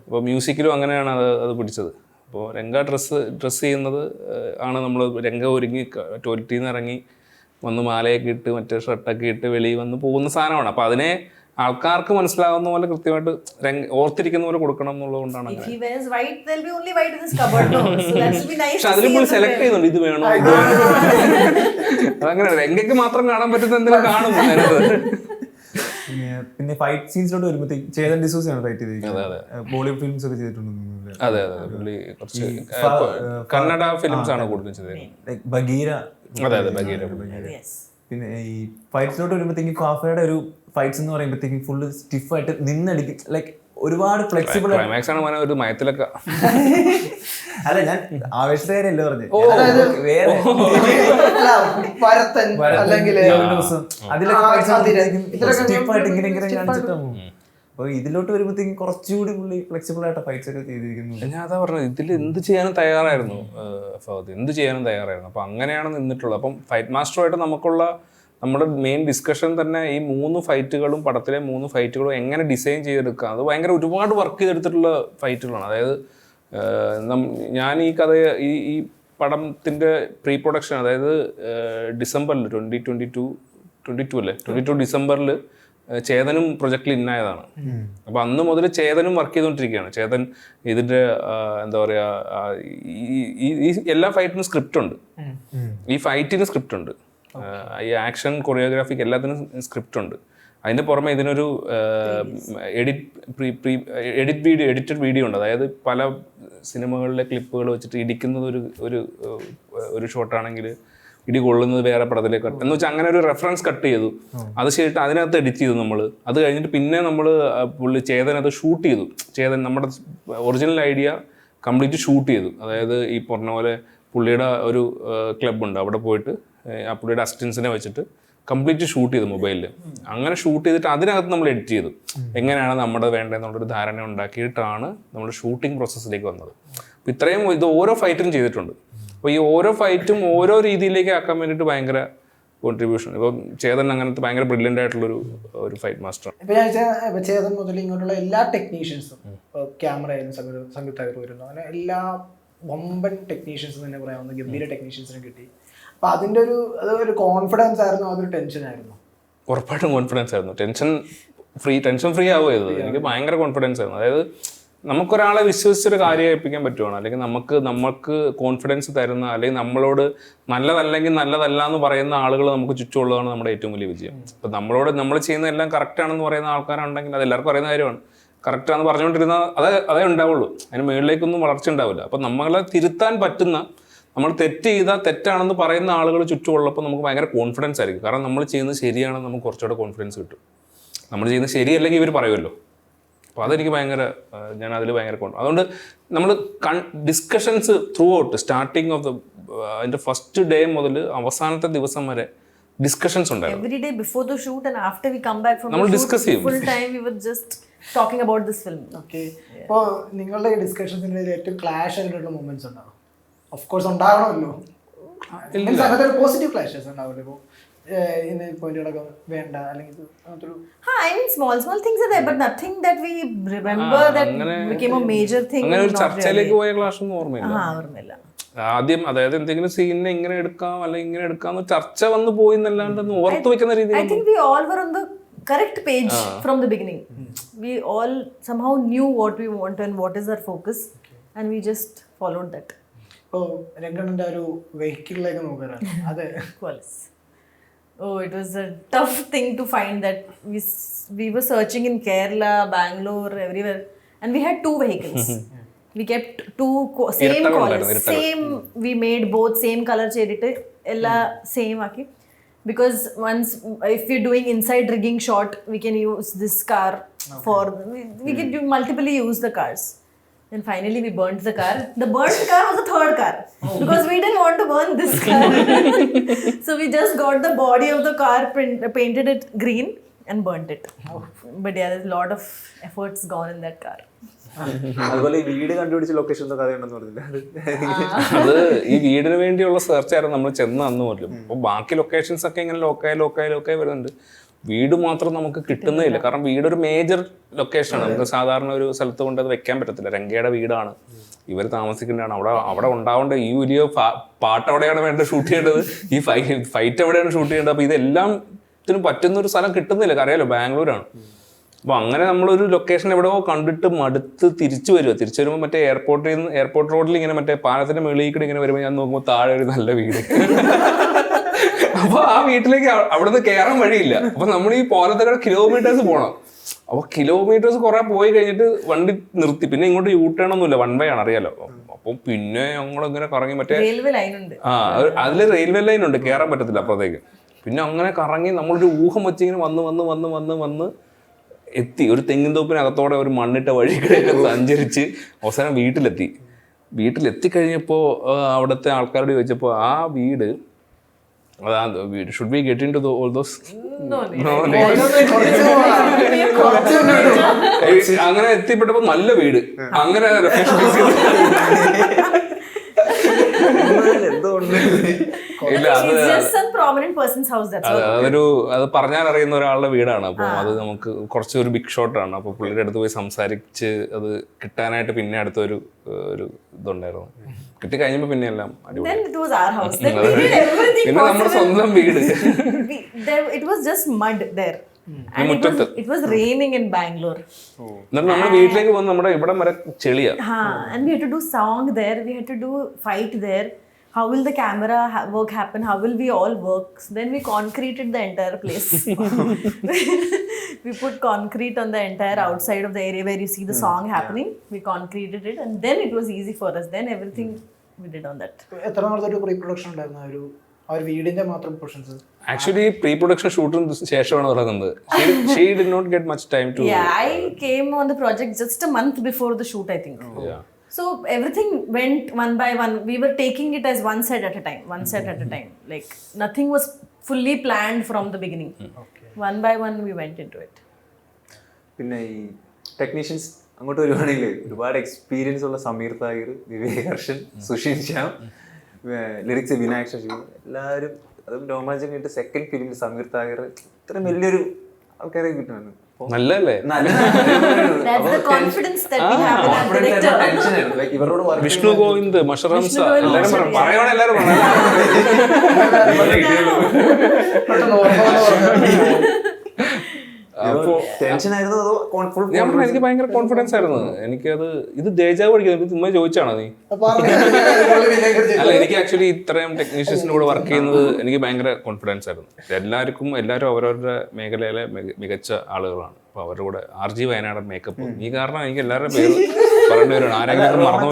അപ്പോൾ മ്യൂസിക്കിലും അങ്ങനെയാണ് അത് പിടിച്ചത്. അപ്പോൾ രംഗ ഡ്രസ്സ് ചെയ്യുന്നത് ആണ് നമ്മൾ രംഗ ഒരുങ്ങി ടോയ്ലറ്റിൽ നിന്ന് ഇറങ്ങി വന്ന് മാലയൊക്കെ ഇട്ട് മറ്റേ ഷർട്ടൊക്കെ ഇട്ട് വെളിയിൽ വന്ന് പോകുന്ന സാധനമാണ്. അപ്പോൾ അതിനെ ആൾക്കാർക്ക് മനസ്സിലാവുന്ന പോലെ കൃത്യമായിട്ട് ഓർത്തിരിക്കുന്ന പോലെ കൊടുക്കണം എന്നുള്ളതുകൊണ്ടാണ് അങ്ങനെ. പക്ഷെ അതിലിപ്പോൾ സെലക്ട് ചെയ്യുന്നുണ്ട്, ഇത് വേണോ ഇത് വേണോ. അതങ്ങനെ രംഗയ്ക്ക് മാത്രം കാണാൻ പറ്റുന്ന എന്തെങ്കിലും കാണും അതിനകത്ത്. പിന്നെ ഫൈറ്റ് സീൻസിലോട്ട് വരുമ്പോഴത്തേക്ക് ചേതൻ ഡിസൂസയാണ് ഫൈറ്റ് ചെയ്തിരിക്കുന്നത്. ബോളിവുഡ് ഫിലിംസ് ഒക്കെ ചെയ്തിട്ടുണ്ട്. അതെ പുള്ളി കുറച്ച് കന്നഡ ഫിലിംസ് ആണ് കൂടുതൽ ചെയ്തത്. ബഗീര. അതെ ബഗീര. പിന്നെ ഈ ഫൈറ്റ്സിലോട്ട് വരുമ്പോഴത്തേക്കും ഫാഫയുടെ ഒരു ഫൈറ്റ്സ് എന്ന് പറയുമ്പോഴത്തേക്കും ഫുള്ള് സ്റ്റിഫായിട്ട് നിന്നടിക്കും, ലൈക്ക് ഒരുപാട് ഫ്ലെക്സിബിൾ ആണ്. ഒരു മയത്തിലൊക്കെ അല്ല, ഞാൻ ആവേശക്കാരല്ല പറഞ്ഞു, സ്റ്റിഫായിട്ട് ഇങ്ങനെ കാണിച്ചിട്ടാ പോകും. അപ്പോൾ ഇതിലോട്ട് വരുമ്പോഴത്തേക്കും കുറച്ചുകൂടി പുള്ളി ഫ്ലെക്സിബിൾ ആയിട്ട് ഫൈറ്റ്സ് ഒക്കെ ചെയ്തിരിക്കുന്നു. ഞാൻ അതാ പറഞ്ഞത്, ഇതിൽ എന്ത് ചെയ്യാനും തയ്യാറായിരുന്നു ഫഹദ്, എന്ത് ചെയ്യാനും തയ്യാറായിരുന്നു. അപ്പം അങ്ങനെയാണ് നിന്നിട്ടുള്ളത്. അപ്പം ഫൈറ്റ് മാസ്റ്ററുമായിട്ട് നമ്മുടെ മെയിൻ ഡിസ്കഷൻ തന്നെ ഈ 3 ഫൈറ്റുകളും പടത്തിലെ 3 ഫൈറ്റുകളും എങ്ങനെ ഡിസൈൻ ചെയ്തെടുക്കാം. അത് ഭയങ്കര ഒരുപാട് വർക്ക് ചെയ്തെടുത്തിട്ടുള്ള ഫൈറ്റുകളാണ്. അതായത് ഞാൻ ഈ ഈ പടത്തിൻ്റെ പ്രീ പ്രൊഡക്ഷൻ, അതായത് ഡിസംബറിൽ 2022 അല്ലേ, 22 ഡിസംബറിൽ ചേതനും പ്രൊജക്റ്റിൽ ഇന്നായതാണ്. അപ്പോൾ അന്ന് മുതൽ ചേതനും വർക്ക് ചെയ്തുകൊണ്ടിരിക്കുകയാണ്. ചേതൻ ഇതിൻ്റെ എന്താ പറയുക, ഈ എല്ലാ ഫൈറ്റിനും സ്ക്രിപ്റ്റ് ഉണ്ട്, ഈ ഫൈറ്റിന് സ്ക്രിപ്റ്റ് ഉണ്ട്, ഈ ആക്ഷൻ കൊറിയോഗ്രാഫിക്ക് എല്ലാത്തിനും സ്ക്രിപ്റ്റ് ഉണ്ട്. അതിൻ്റെ പുറമെ ഇതിനൊരു എഡിറ്റഡ് വീഡിയോ ഉണ്ട്. അതായത് പല സിനിമകളിലെ ക്ലിപ്പുകൾ വെച്ചിട്ട് ഇടിക്കുന്നത് ഒരു ഷോട്ടാണെങ്കിൽ ഇടി കൊള്ളുന്നത് വേറെ പടത്തിലേക്ക് എന്ന് വെച്ചാൽ അങ്ങനെ ഒരു റെഫറൻസ് കട്ട് ചെയ്തു. അത് ശരിയിട്ട് അതിനകത്ത് എഡിറ്റ് ചെയ്തു നമ്മൾ. അത് കഴിഞ്ഞിട്ട് പിന്നെ നമ്മൾ ചേതൻ അത് ഷൂട്ട് ചെയ്തു. ചേതൻ നമ്മുടെ ഒറിജിനൽ ഐഡിയ കംപ്ലീറ്റ് ഷൂട്ട് ചെയ്തു. അതായത് ഈ പറഞ്ഞ പോലെ പുള്ളിയുടെ ഒരു ക്ലബ്ബുണ്ട്, അവിടെ പോയിട്ട് ആ പുള്ളിയുടെ അസിസ്റ്റൻസിനെ വെച്ചിട്ട് കംപ്ലീറ്റ് ഷൂട്ട് ചെയ്തു മൊബൈലിൽ. അങ്ങനെ ഷൂട്ട് ചെയ്തിട്ട് അതിനകത്ത് നമ്മൾ എഡിറ്റ് ചെയ്തു. എങ്ങനെയാണ് നമ്മുടെ വേണ്ടതെന്നുള്ളൊരു ധാരണ ഉണ്ടാക്കിയിട്ടാണ് നമ്മൾ ഷൂട്ടിംഗ് പ്രോസസ്സിലേക്ക് വന്നത്. അപ്പോൾ ഇത്രയും ഇത് ഓരോ ഫൈറ്റും ചെയ്തിട്ടുണ്ട്. അപ്പോൾ ഈ ഓരോ ഫൈറ്റും ഓരോ രീതിയിലേക്ക് ആക്കാൻ വേണ്ടിയിട്ട് ഭയങ്കര കോൺട്രിബ്യൂഷൻ. ഇപ്പം ചേതൻ അങ്ങനത്തെ ഭയങ്കര ബ്രില്യൻ്റ് ആയിട്ടുള്ളൊരു ഫൈറ്റ് മാസ്റ്റർ. ഇപ്പം ചേതൻ മുതൽ ഇങ്ങോട്ടുള്ള എല്ലാ ടെക്നീഷ്യൻസും, ക്യാമറ ആയാലും സംഗീതകർ വരുന്നു, അങ്ങനെ എല്ലാ വമ്പൻ ടെക്നീഷ്യൻസ് തന്നെ പറയാവുന്ന ഗംഭീര ടെക്നീഷ്യൻസിനെ കിട്ടി. അപ്പോൾ അതിൻ്റെ ഒരു കോൺഫിഡൻസ് ആയിരുന്നു, അതൊരു ടെൻഷൻ ആയിരുന്നു? ഉറപ്പായിട്ടും കോൺഫിഡൻസ് ആയിരുന്നു. ടെൻഷൻ ഫ്രീ ആവുക ചെയ്തത്. എനിക്ക് ഭയങ്കര കോൺഫിഡൻസ് ആയിരുന്നു. അതായത് നമുക്കൊരാളെ വിശ്വസിച്ചൊരു കാര്യം ഏൽപ്പിക്കാൻ പറ്റുവാണ്, അല്ലെങ്കിൽ നമുക്ക് കോൺഫിഡൻസ് തരുന്ന, അല്ലെങ്കിൽ നമ്മളോട് നല്ലതല്ലെങ്കിൽ നല്ലതല്ല എന്ന് പറയുന്ന ആളുകൾ നമുക്ക് ചുറ്റുമുള്ളതാണ് നമ്മുടെ ഏറ്റവും വലിയ വിജയം. അപ്പം നമ്മൾ ചെയ്യുന്ന എല്ലാം കറക്റ്റ് ആണെന്ന് പറയുന്ന ആൾക്കാരുണ്ടെങ്കിൽ അത് എല്ലാവർക്കും അറിയുന്ന കാര്യമാണ്. കറക്റ്റാന്ന് പറഞ്ഞുകൊണ്ടിരുന്ന അതേ ഉണ്ടാവുള്ളൂ. അതിന് മുകളിലേക്കൊന്നും വളർച്ച ഉണ്ടാവില്ല. അപ്പം നമ്മളെ തിരുത്താൻ പറ്റുന്ന, നമ്മൾ തെറ്റ് ചെയ്താൽ തെറ്റാണെന്ന് പറയുന്ന ആളുകൾ ചുറ്റുമുള്ളപ്പോൾ നമുക്ക് ഭയങ്കര കോൺഫിഡൻസ് ആയിരിക്കും. കാരണം നമ്മൾ ചെയ്യുന്നത് ശരിയാണെന്ന് നമുക്ക് കുറച്ചുകൂടെ കോൺഫിഡൻസ് കിട്ടും. നമ്മൾ ചെയ്യുന്നത് ശരിയല്ലെങ്കിൽ ഇവർ പറയുമല്ലോ. അപ്പോൾ അതെനിക്ക് ഭയങ്കര, ഞാൻ അതിൽ ഭയങ്കര അതുകൊണ്ട് നമ്മൾ discussions through out starting of അതിൻ്റെ ഫസ്റ്റ് ഡേ മുതൽ അവസാനത്തെ ദിവസം വരെ ഡിസ്കഷൻസ് ഉണ്ടായിരുന്നു. Every day before the shoot and after we come back from നമ്മൾ the discuss shoot, ചെയ്യും. full time we were just talking about this film. Okay. ഇപ്പോൾ നിങ്ങളുടെ ഈ ഡിസ്കഷൻസിൻ്റെ ഏറ്റവും ക്ലാഷ് ആയിട്ടുള്ള മൊമെന്റ്സ് ഉണ്ടാവും? ഓഫ് കോഴ്സ് ഉണ്ടാവണമല്ലോ. അങ്ങനത്തെ പോസിറ്റീവ് ക്ലാഷസ് ഉണ്ടാവില്ല? ഇപ്പോൾ ഇന്ന പോയിന്റുകളൊക്കെ വേണ്ട അല്ലെങ്കിൽ അങ്ങനത്തെ ഒരു I mean small things are there, but nothing that we remember that became a major thing. അങ്ങനെ ഒരു ചർച്ചയിലേക്ക് പോയ ക്ലാസ് ഒന്നും ഓർമ്മയില്ല. ഓർമ്മയില്ല. ആദ്യം അതായത് എന്തെങ്കിലും സീനിനെ ഇങ്ങനെ എടുക്കാം അല്ലെങ്കിൽ ഇങ്ങനെ എടുക്കാന്ന് ചർച്ച വന്നു പോയി എന്നല്ലാണ്ട് ഓർത്തു വെക്കുന്ന രീതിയിൽ I think we all were on the correct page from the beginning. We all somehow knew what we want and what is our focus, and we just followed that. ഇപ്പോൾ രംഗണ്ണൻ്റെ ഒരു വെഹിക്കിളിലേക്ക് നോക്കാനാണ് അതെ. Oh, it was a tough thing to find that we were searching in Kerala, Bangalore, everywhere, and we had 2 vehicles. We kept 2 same colors, same. We made both same color chedittu ella same aaki, because once if we're doing inside rigging shot, we can use this car for we can do multiply use the cars. And finally we burnt the car. The burnt car was the 3rd car because we didn't want to burn this car. So we just got the body of the car, painted it green and burnt it. But yeah, there's a lot of efforts gone in that car. അതുപോലെ ഈ വീട് കണ്ടുപിടിച്ച ലൊക്കേഷൻ കഥയുണ്ടെന്ന് പറഞ്ഞില്ല? അത് ഈ വീടിന് വേണ്ടിയുള്ള സെർച്ച് ആയിരുന്നു നമ്മൾ ചെന്ന് അന്ന് പോലും. അപ്പോൾ ബാക്കി ലൊക്കേഷൻസ് ഒക്കെ ഇങ്ങനെ ലോക്കായി വരുന്നുണ്ട്. വീട് മാത്രം നമുക്ക് കിട്ടുന്നില്ല. കാരണം വീടൊരു മേജർ ലൊക്കേഷനാണ്. നമുക്ക് സാധാരണ ഒരു സ്ഥലത്ത് കൊണ്ട് അത് വെക്കാൻ പറ്റത്തില്ല. രംഗയുടെ വീടാണ്, ഇവർ താമസിക്കേണ്ടതാണ്. അവിടെ ഉണ്ടാവേണ്ട ഈ വലിയ പാട്ട് എവിടെയാണ് വേണ്ടത് ഷൂട്ട് ചെയ്യേണ്ടത്, ഈ ഫൈറ്റ് എവിടെയാണ് ഷൂട്ട് ചെയ്യേണ്ടത്. അപ്പോൾ ഇതെല്ലാം ഇതിന് പറ്റുന്നൊരു സ്ഥലം കിട്ടുന്നില്ല. അറിയാലോ, ബാംഗ്ലൂരാണ്. അപ്പോൾ അങ്ങനെ നമ്മളൊരു ലൊക്കേഷൻ എവിടെയോ കണ്ടിട്ട് മടുത്ത് തിരിച്ചു വരുമ്പോൾ മറ്റേ എയർപോർട്ട് റോഡിൽ ഇങ്ങനെ മറ്റേ പാലത്തിൻ്റെ മുകളിൽ കൂടെ ഇങ്ങനെ വരുമ്പോൾ ഞാൻ നോക്കുമ്പോൾ താഴെ ഒരു നല്ല വീട്. അപ്പോൾ ആ വീട്ടിലേക്ക് അവിടുന്ന് കയറാൻ വഴിയില്ല. അപ്പോൾ നമ്മൾ ഈ പോലത്തേക്കാൾ കിലോമീറ്റേഴ്സ് പോകണം. അപ്പോൾ കിലോമീറ്റേഴ്സ് കുറെ പോയി കഴിഞ്ഞിട്ട് വണ്ടി നിർത്തി. പിന്നെ ഇങ്ങോട്ട് യൂട്ടേൺ ഒന്നുമില്ല, 1 way ആണ്, അറിയാലോ. അപ്പം പിന്നെ ഞങ്ങളിങ്ങനെ കറങ്ങി മറ്റേ അതിൽ റെയിൽവേ ലൈൻ ഉണ്ട്, കയറാൻ പറ്റത്തില്ല അപ്പുറത്തേക്ക്. പിന്നെ അങ്ങനെ കറങ്ങി നമ്മളൊരു ഊഹം വെച്ചിങ്ങനെ വന്ന് എത്തി. ഒരു തെങ്ങിൻ തോപ്പിനകത്തോടെ ഒരു മണ്ണിട്ട വഴികളൊക്കെ സഞ്ചരിച്ച് അവസാനം വീട്ടിലെത്തിക്കഴിഞ്ഞപ്പോൾ അവിടുത്തെ ആൾക്കാരോട് ചോദിച്ചപ്പോൾ ആ വീട് should we get into all those? No. അങ്ങനെ എത്തിപ്പെട്ടപ്പോ നല്ല വീട്, അങ്ങനെ അത് പറഞ്ഞാൽ അറിയുന്ന ഒരാളുടെ വീടാണ്. അപ്പൊ അത് നമുക്ക് കുറച്ചൊരു ബിഗ് ഷോട്ടാണ്. അപ്പൊ പുള്ളിയുടെ അടുത്ത് പോയി സംസാരിച്ച് അത് കിട്ടാനായിട്ട് പിന്നെ അടുത്തൊരു ഇതുണ്ടായിരുന്നു. കിട്ടി കഴിഞ്ഞപ്പോ പിന്നെ എല്ലാം പിന്നെ നമ്മുടെ സ്വന്തം വീട്. It was raining in Bangalore. എന്നിട്ട് നമ്മൾ വീട്ടിലേക്ക് പോകുന്ന നമ്മുടെ ഇവിടെ വരെ ചെളിയാ. And we had to do song there, we had to do fight there. How will the camera work happen? How will we all work? So then we concreted the entire place. We put concrete on the entire outside of the area where you see the song happening. We concreted it, and then it was easy for us. Then everything we did on that. എത്ര നാളത്തെ ഒരു പ്രീ പ്രൊഡക്ഷൻ ഉണ്ടായിരുന്നു ആ ഒരു വീടിന്റെ മാത്രം പോർഷൻസ്? ആക്ച്വലി പ്രീ പ്രൊഡക്ഷൻ ഷൂട്ടിന് ശേഷമാണ് തുടങ്ങുന്നത്. She did not get much time to. Yeah, I came on the project just a month before the shoot, I think. Yeah. So everything went one by one. We were taking it as one set at a time. Like nothing was fully planned from the beginning. One by one we went into it. പിന്നെ ഈ ടെക്നീഷ്യൻസ് അങ്ങോട്ട് വരുവാണെങ്കിൽ ഒരുപാട് എക്സ്പീരിയൻസ് ഉള്ള സമീർ താഹിർ, വിവേക് ഹർഷൻ, സുഷീൻ ശ്യാം, ലിറിക്സ് വിനായക് ശശി, എല്ലാവരും അതും രോമാഞ്ചം കേട്ട് സെക്കൻഡ് ഫിലിമിൽ സമീർ താഹിർ ഇത്ര വലിയൊരു ആൾക്കാരെ കിട്ടുന്നു. നല്ലല്ലേ? That's the confidence that we have in our director. ഇവരോട് വിഷ്ണു ഗോവിന്ദ്, മഷറംസ, എല്ലാരും പറയണ എല്ലാരും ടെൻഷൻ ആയിരുന്നു അതോ ഞാൻ പറഞ്ഞു എനിക്ക് ഭയങ്കര കോൺഫിഡൻസ് ആയിരുന്നു. എനിക്കത് ഇത് ദേജാവ് പഠിക്കുന്നത് ചുമ്മാ ചോദിച്ചാണോ നീ? അല്ല, എനിക്ക് ആക്ച്വലി ഇത്രയും ടെക്നീഷ്യൻസിന്റെ കൂടെ വർക്ക് ചെയ്യുന്നത് എനിക്ക് ഭയങ്കര കോൺഫിഡൻസ് ആയിരുന്നു. എല്ലാവരും അവരവരുടെ മേഖലയിലെ മികച്ച ആളുകളാണ്. അപ്പൊ അവരുടെ കൂടെ RG വയനാടൻ മേക്കപ്പ് ഈ കാരണം എനിക്ക് എല്ലാവരുടെ പേര് പറയേണ്ടി വരണം. ആരെങ്കിലും മറന്നു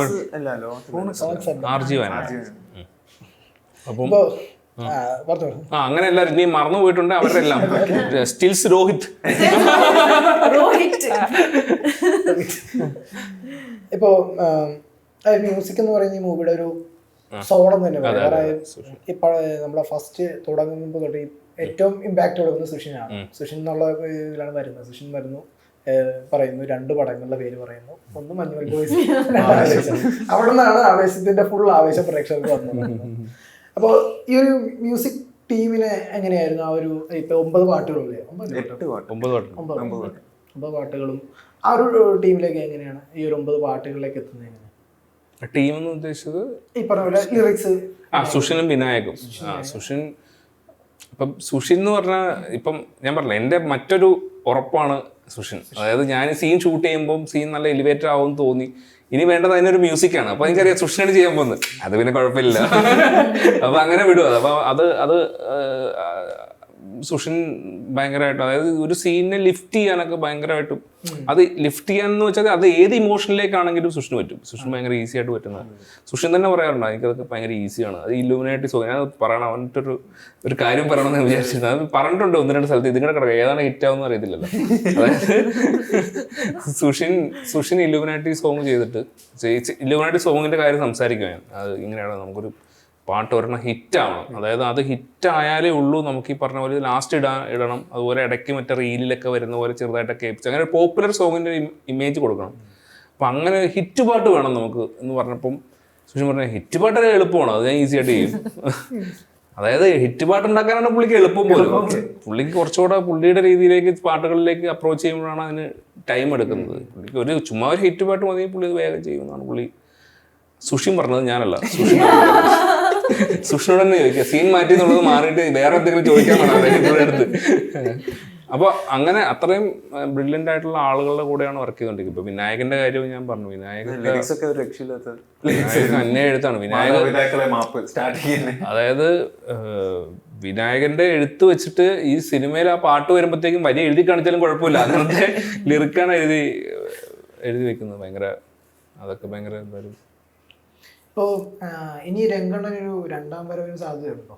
RG വയനാട്. അപ്പം അങ്ങനെ എല്ലാവരും ഇനി മറന്നു പോയിട്ടുണ്ട് അവരുടെ എല്ലാം. സ്റ്റിൽസ് രോഹിത്. ഇപ്പോ മ്യൂസിക് എന്ന് പറയുന്ന ഈ മൂവിയുടെ ഒരു സോളം തന്നെ പറയാം. ഇപ്പൊ നമ്മളെ ഫസ്റ്റ് തുടങ്ങുമ്പോൾ തൊട്ട് ഏറ്റവും ഇമ്പാക്ട് കൊടുക്കുന്നത് സുഷിനാണ്. സുഷിൻ എന്നുള്ള ഇതിലാണ് വരുന്നത്. സുഷിൻ വരുന്നു, പറയുന്നു, 2 പടങ്ങളുടെ പേര് പറയുന്നു. ഒന്ന് മഞ്ഞുമൽ ബോയ്സ്, അവിടെ നിന്നാണ് ആവേശത്തിന്റെ ഫുൾ ആവേശം പ്രേക്ഷകർക്ക് വന്നത്. അപ്പോൾ ഈ ഒരു മ്യൂസിക് ടീമിനെ എങ്ങനെയായിരുന്നു ആ ഒരു ഇപ്പൊ 9 പാട്ടുകളില്ലേ? 9 പാട്ടുകളും ആ ഒരു ടീമിലേക്ക് എങ്ങനെയാണ് ഈ ഒരു 9 പാട്ടുകളിലേക്ക് എത്തുന്നത്? എങ്ങനെ ടീം എന്ന് ഉദ്ദേശിച്ചത് ഈ പറഞ്ഞ പോലെ ലിറിക്സ് സുഷിനും വിനായകും. സുഷിൻ ഇപ്പം സുഷിൻ എന്ന് പറഞ്ഞാൽ ഇപ്പം ഞാൻ പറഞ്ഞില്ല എൻ്റെ മറ്റൊരു ഉറപ്പാണ് സുഷിൻ. അതായത് ഞാൻ സീൻ ഷൂട്ട് ചെയ്യുമ്പോൾ സീൻ നല്ല എലിവേറ്റഡ് ആവുമെന്ന് തോന്നി. ഇനി വേണ്ടത് അതിനൊരു മ്യൂസിക്കാണ്. അപ്പൊ എനിക്കറിയാം സുഷിനാണ് ചെയ്യാൻ പോകുന്നത്. അത് പിന്നെ കുഴപ്പമില്ല. അപ്പൊ അങ്ങനെ വിടുക. അപ്പൊ അത് സുഷിൻ ഭയങ്കരമായിട്ട്, അതായത് ഒരു സീനിനെ ലിഫ്റ്റ് ചെയ്യാനൊക്കെ ഭയങ്കരമായിട്ടും, അത് ലിഫ്റ്റ് ചെയ്യാന്ന് വെച്ചാൽ അത് ഏത് ഇമോഷനിലേക്കാണെങ്കിലും സുഷിന് പറ്റും. സുഷിന് ഭയങ്കര ഈസി ആയിട്ട് പറ്റുന്നതാണ്. സുഷിൻ തന്നെ പറയാറുണ്ട് എനിക്കതൊക്കെ ഭയങ്കര ഈസിയാണ്. അത് ഇല്ലുമിനാറ്റി സോങ് ഞാൻ പറയണം, അവൻ്റെ ഒരു കാര്യം പറയണമെന്ന് വിചാരിച്ചിരുന്നു. അത് പറഞ്ഞിട്ടുണ്ട് 1-2 സ്ഥലത്ത്. ഇതിങ്ങനെ കിടക്കുക ഏതാണ് ഹിറ്റാവെന്ന് അറിയത്തില്ലല്ലോ. അതായത് സുഷിൻ ഇല്ലുമിനാറ്റി സോങ് ചെയ്തിട്ട് ഇല്ലുമിനാറ്റി സോങ്ങിന്റെ കാര്യം സംസാരിക്കുക ഞാൻ. അത് ഇങ്ങനെയാണ്, നമുക്കൊരു പാട്ട് ഒരെണ്ണം ഹിറ്റാവണം. അതായത് അത് ഹിറ്റായാലേ ഉള്ളൂ നമുക്ക് ഈ പറഞ്ഞ പോലെ ലാസ്റ്റ് ഇടണം. അതുപോലെ ഇടയ്ക്ക് മറ്റേ റീലിലൊക്കെ വരുന്ന പോലെ ചെറുതായിട്ടൊക്കെ കേൾപ്പിച്ച് അങ്ങനെ ഒരു പോപ്പുലർ സോങ്ങിൻ്റെ ഇമേജ് കൊടുക്കണം. അപ്പം അങ്ങനെ ഹിറ്റ് പാട്ട് വേണം നമുക്ക് എന്ന് പറഞ്ഞപ്പം സുഷിൻ പറഞ്ഞ ഹിറ്റ് പാട്ടൊക്കെ എളുപ്പമാണ്, അത് ഞാൻ ഈസി ആയിട്ട് ചെയ്യും. അതായത് ഹിറ്റ് പാട്ട് ഉണ്ടാക്കാനാണ് പുള്ളിക്ക് എളുപ്പം പോലും. പുള്ളിക്ക് കുറച്ചുകൂടെ പുള്ളിയുടെ രീതിയിലേക്ക് പാട്ടുകളിലേക്ക് അപ്രോച്ച് ചെയ്യുമ്പോഴാണ് അതിന് ടൈം എടുക്കുന്നത്. പുള്ളിക്ക് ചുമ്മാ ഒരു ഹിറ്റ് പാട്ട് മതി, പുള്ളി അത് വേഗം ചെയ്യുമെന്നാണ് പുള്ളി. സുഷിൻ പറഞ്ഞത്, ഞാനല്ല. സുഷിനോട് തന്നെ ചോദിക്കുക, സീൻ മാറ്റി എന്നുള്ളത് മാറിയിട്ട് വേറെ എന്തെങ്കിലും ചോദിക്കാൻ അടുത്ത്. അപ്പോൾ അങ്ങനെ അത്രയും ബ്രില്യൻ്റ് ആയിട്ടുള്ള ആളുകളുടെ കൂടെയാണ് വർക്ക് ചെയ്തുകൊണ്ടിരിക്കുന്നത്. ഇപ്പൊ വിനായകന്റെ കാര്യവും ഞാൻ പറഞ്ഞു. വിനായകൻ അന്യ എഴുത്താണ്. അതായത് വിനായകന്റെ എഴുത്ത് വെച്ചിട്ട് ഈ സിനിമയിൽ ആ പാട്ട് വരുമ്പോഴത്തേക്കും വരി എഴുതി കാണിച്ചാലും കുഴപ്പമില്ല. അങ്ങനത്തെ ലിറിക്കാണ് എഴുതി വെക്കുന്നത്. ഭയങ്കര അതൊക്കെ ഭയങ്കര എന്തായാലും. ഇപ്പോൾ ഇനി രംഗണ്ണനൊരു 2ാം വരവിന് സാധ്യതയുണ്ടോ?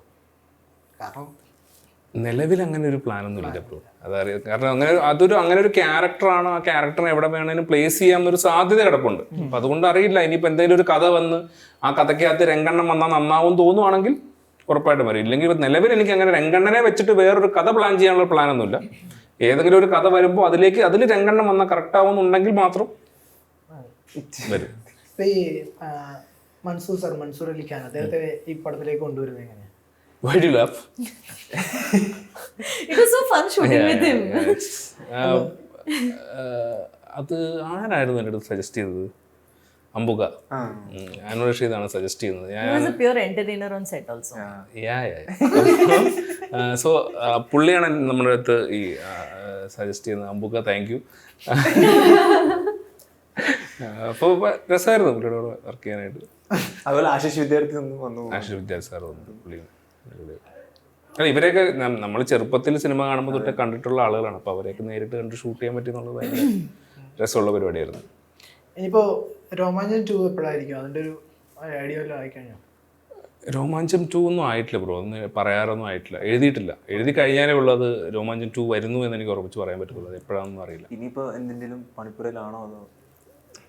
കാരണം നിലവിൽ അങ്ങനെ ഒരു പ്ലാനൊന്നും ഇല്ല ഇപ്പോൾ. അതറിയാം. കാരണം അങ്ങനെ ഒരു ക്യാരക്ടറാണ്. ആ ക്യാരക്ടറിനെ എവിടെ വേണേലും പ്ലേസ് ചെയ്യാമെന്നൊരു സാധ്യത കിടപ്പുണ്ട്. അപ്പം അതുകൊണ്ട് അറിയില്ല. ഇനിയിപ്പോൾ എന്തെങ്കിലും ഒരു കഥ വന്ന് ആ കഥയ്ക്കകത്ത് രംഗണ്ണൻ വന്നാൽ നന്നാവും തോന്നുവാണെങ്കിൽ ഉറപ്പായിട്ടും വരും. ഇല്ലെങ്കിൽ ഇപ്പം നിലവിൽ എനിക്ക് അങ്ങനെ രംഗണ്ണനെ വെച്ചിട്ട് വേറൊരു കഥ പ്ലാൻ ചെയ്യാനുള്ള പ്ലാനൊന്നുമില്ല. ഏതെങ്കിലും ഒരു കഥ വരുമ്പോൾ അതിൽ രംഗണ്ണൻ വന്നാൽ കറക്റ്റ് ആവുമെന്നുണ്ടെങ്കിൽ മാത്രം വരും. ഈ മൻസൂർ അലി ഖാൻ അദ്ദേഹത്തെ ഈ പടത്തിലേക്ക് കൊണ്ടുവരുന്നത് എങ്ങനെയാണ്? Why do you laugh? It was so fun shooting with him. അത് ആരായിരുന്നു എൻ്റെ അടുത്ത് സജസ്റ്റ് ചെയ്തത്? അംബുക. അനു റഷീദാണ് സജസ്റ്റ് ചെയ്യുന്നത്. He was a pure entertainer on set also. So പുള്ളിയാണ് നമ്മുടെ അടുത്ത് ഈ സജസ്റ്റ് ചെയ്യുന്നത്. അംബുക, താങ്ക് യു. അപ്പോൾ രസമായിരുന്നു പുള്ളിയോട് വർക്ക് ചെയ്യാനായിട്ട്. അതുപോലെ ആശിഷ് വിദ്യാർത്ഥി സാർ വന്നു. പുള്ളി അല്ല, ഇവരെയൊക്കെ നമ്മൾ ചെറുപ്പത്തിൽ സിനിമ കാണുമ്പോൾ തൊട്ടേ കണ്ടിട്ടുള്ള ആളുകളാണ്. അപ്പോൾ അവരെയൊക്കെ നേരിട്ട് കണ്ട് ഷൂട്ട് ചെയ്യാൻ പറ്റിയെന്നുള്ളത് ഭയങ്കര രസമുള്ള പരിപാടിയായിരുന്നു. ഇനിയിപ്പോൾ രോമാഞ്ചം 2 എപ്പോഴായിരിക്കും? അതിൻ്റെ ഒരു ഐഡിയ വല്ലതും ആയിക്കഴിഞ്ഞോ? രോമാഞ്ചം 2 ഒന്നും ആയിട്ടില്ല ബ്രോ. ഒന്ന് പറയാറൊന്നും ആയിട്ടില്ല. എഴുതിയിട്ടില്ല. എഴുതി കഴിഞ്ഞാലേ ഉള്ളത് രോമാഞ്ചം 2 വരുന്നു എന്ന് എനിക്ക് ഉറപ്പിച്ച് പറയാൻ പറ്റുള്ളൂ. അത് എപ്പോഴാണെന്നും അറിയില്ല. ഇനിയിപ്പോൾ എന്തെങ്കിലും പണിപ്പുരയിലാണോ അതോ?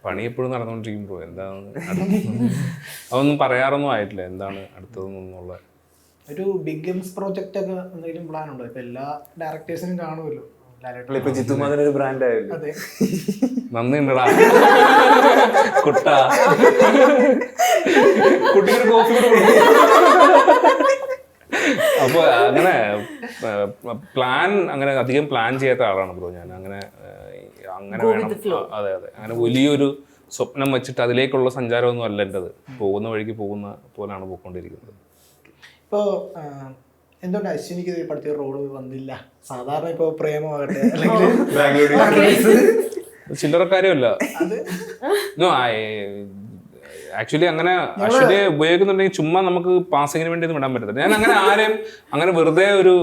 പണി എപ്പോഴും നടന്നുകൊണ്ടിരിക്കും ബ്രോ. എന്താണ് അതൊന്നും പറയാറൊന്നും ആയിട്ടില്ല. എന്താണ് അടുത്തതെന്നുള്ള ഒരു ബിഗ് ഗെയിംസ് പ്രോജക്റ്റ് ഒക്കെ എന്തെങ്കിലും പ്ലാൻ ഉണ്ടോ? ഇപ്പൊ എല്ലാ ഡയറക്ടേഴ്സിനും കാണുമല്ലോ. ജിത്തുമാധവൻ ബ്രാൻഡ് ആയല്ലോ. അതെ, നന്ദിണ്ടടാ കുട്ട. കുട്ടിക്കൊരു കോഫി കൂടെ. അപ്പൊ അങ്ങനെ പ്ലാൻ അങ്ങനെ അധികം പ്ലാൻ ചെയ്യാത്ത ആളാണ് ബ്രോ ഞാൻ. അങ്ങനെ വേണം. അതെ അങ്ങനെ വലിയൊരു സ്വപ്നം വെച്ചിട്ട് അതിലേക്കുള്ള സഞ്ചാരമൊന്നും അല്ല എൻ്റെത്. പോകുന്ന വഴിക്ക് പോകുന്ന പോലാണ് പോയിക്കൊണ്ടിരിക്കുന്നത്. ഇപ്പോൾ എന്തുകൊണ്ട് അശ്വിനിക്ക് ഈ പടത്തിൽ റോള് വന്നില്ല? സാധാരണ ഇപ്പൊ പ്രേമമാകട്ടെ അല്ലെങ്കിൽ ചില്ലറ കാര്യമല്ല. ആക്ച്വലി അങ്ങനെ അശ്വിനെ ഉപയോഗിക്കുന്നുണ്ടെങ്കിൽ ചുമ്മാ നമുക്ക് പാസിങ്ങിന് വേണ്ടി ഒന്നും വിടാൻ പറ്റത്തില്ല. ഞാൻ അങ്ങനെ ആരെയും അങ്ങനെ വെറുതെ ഒരു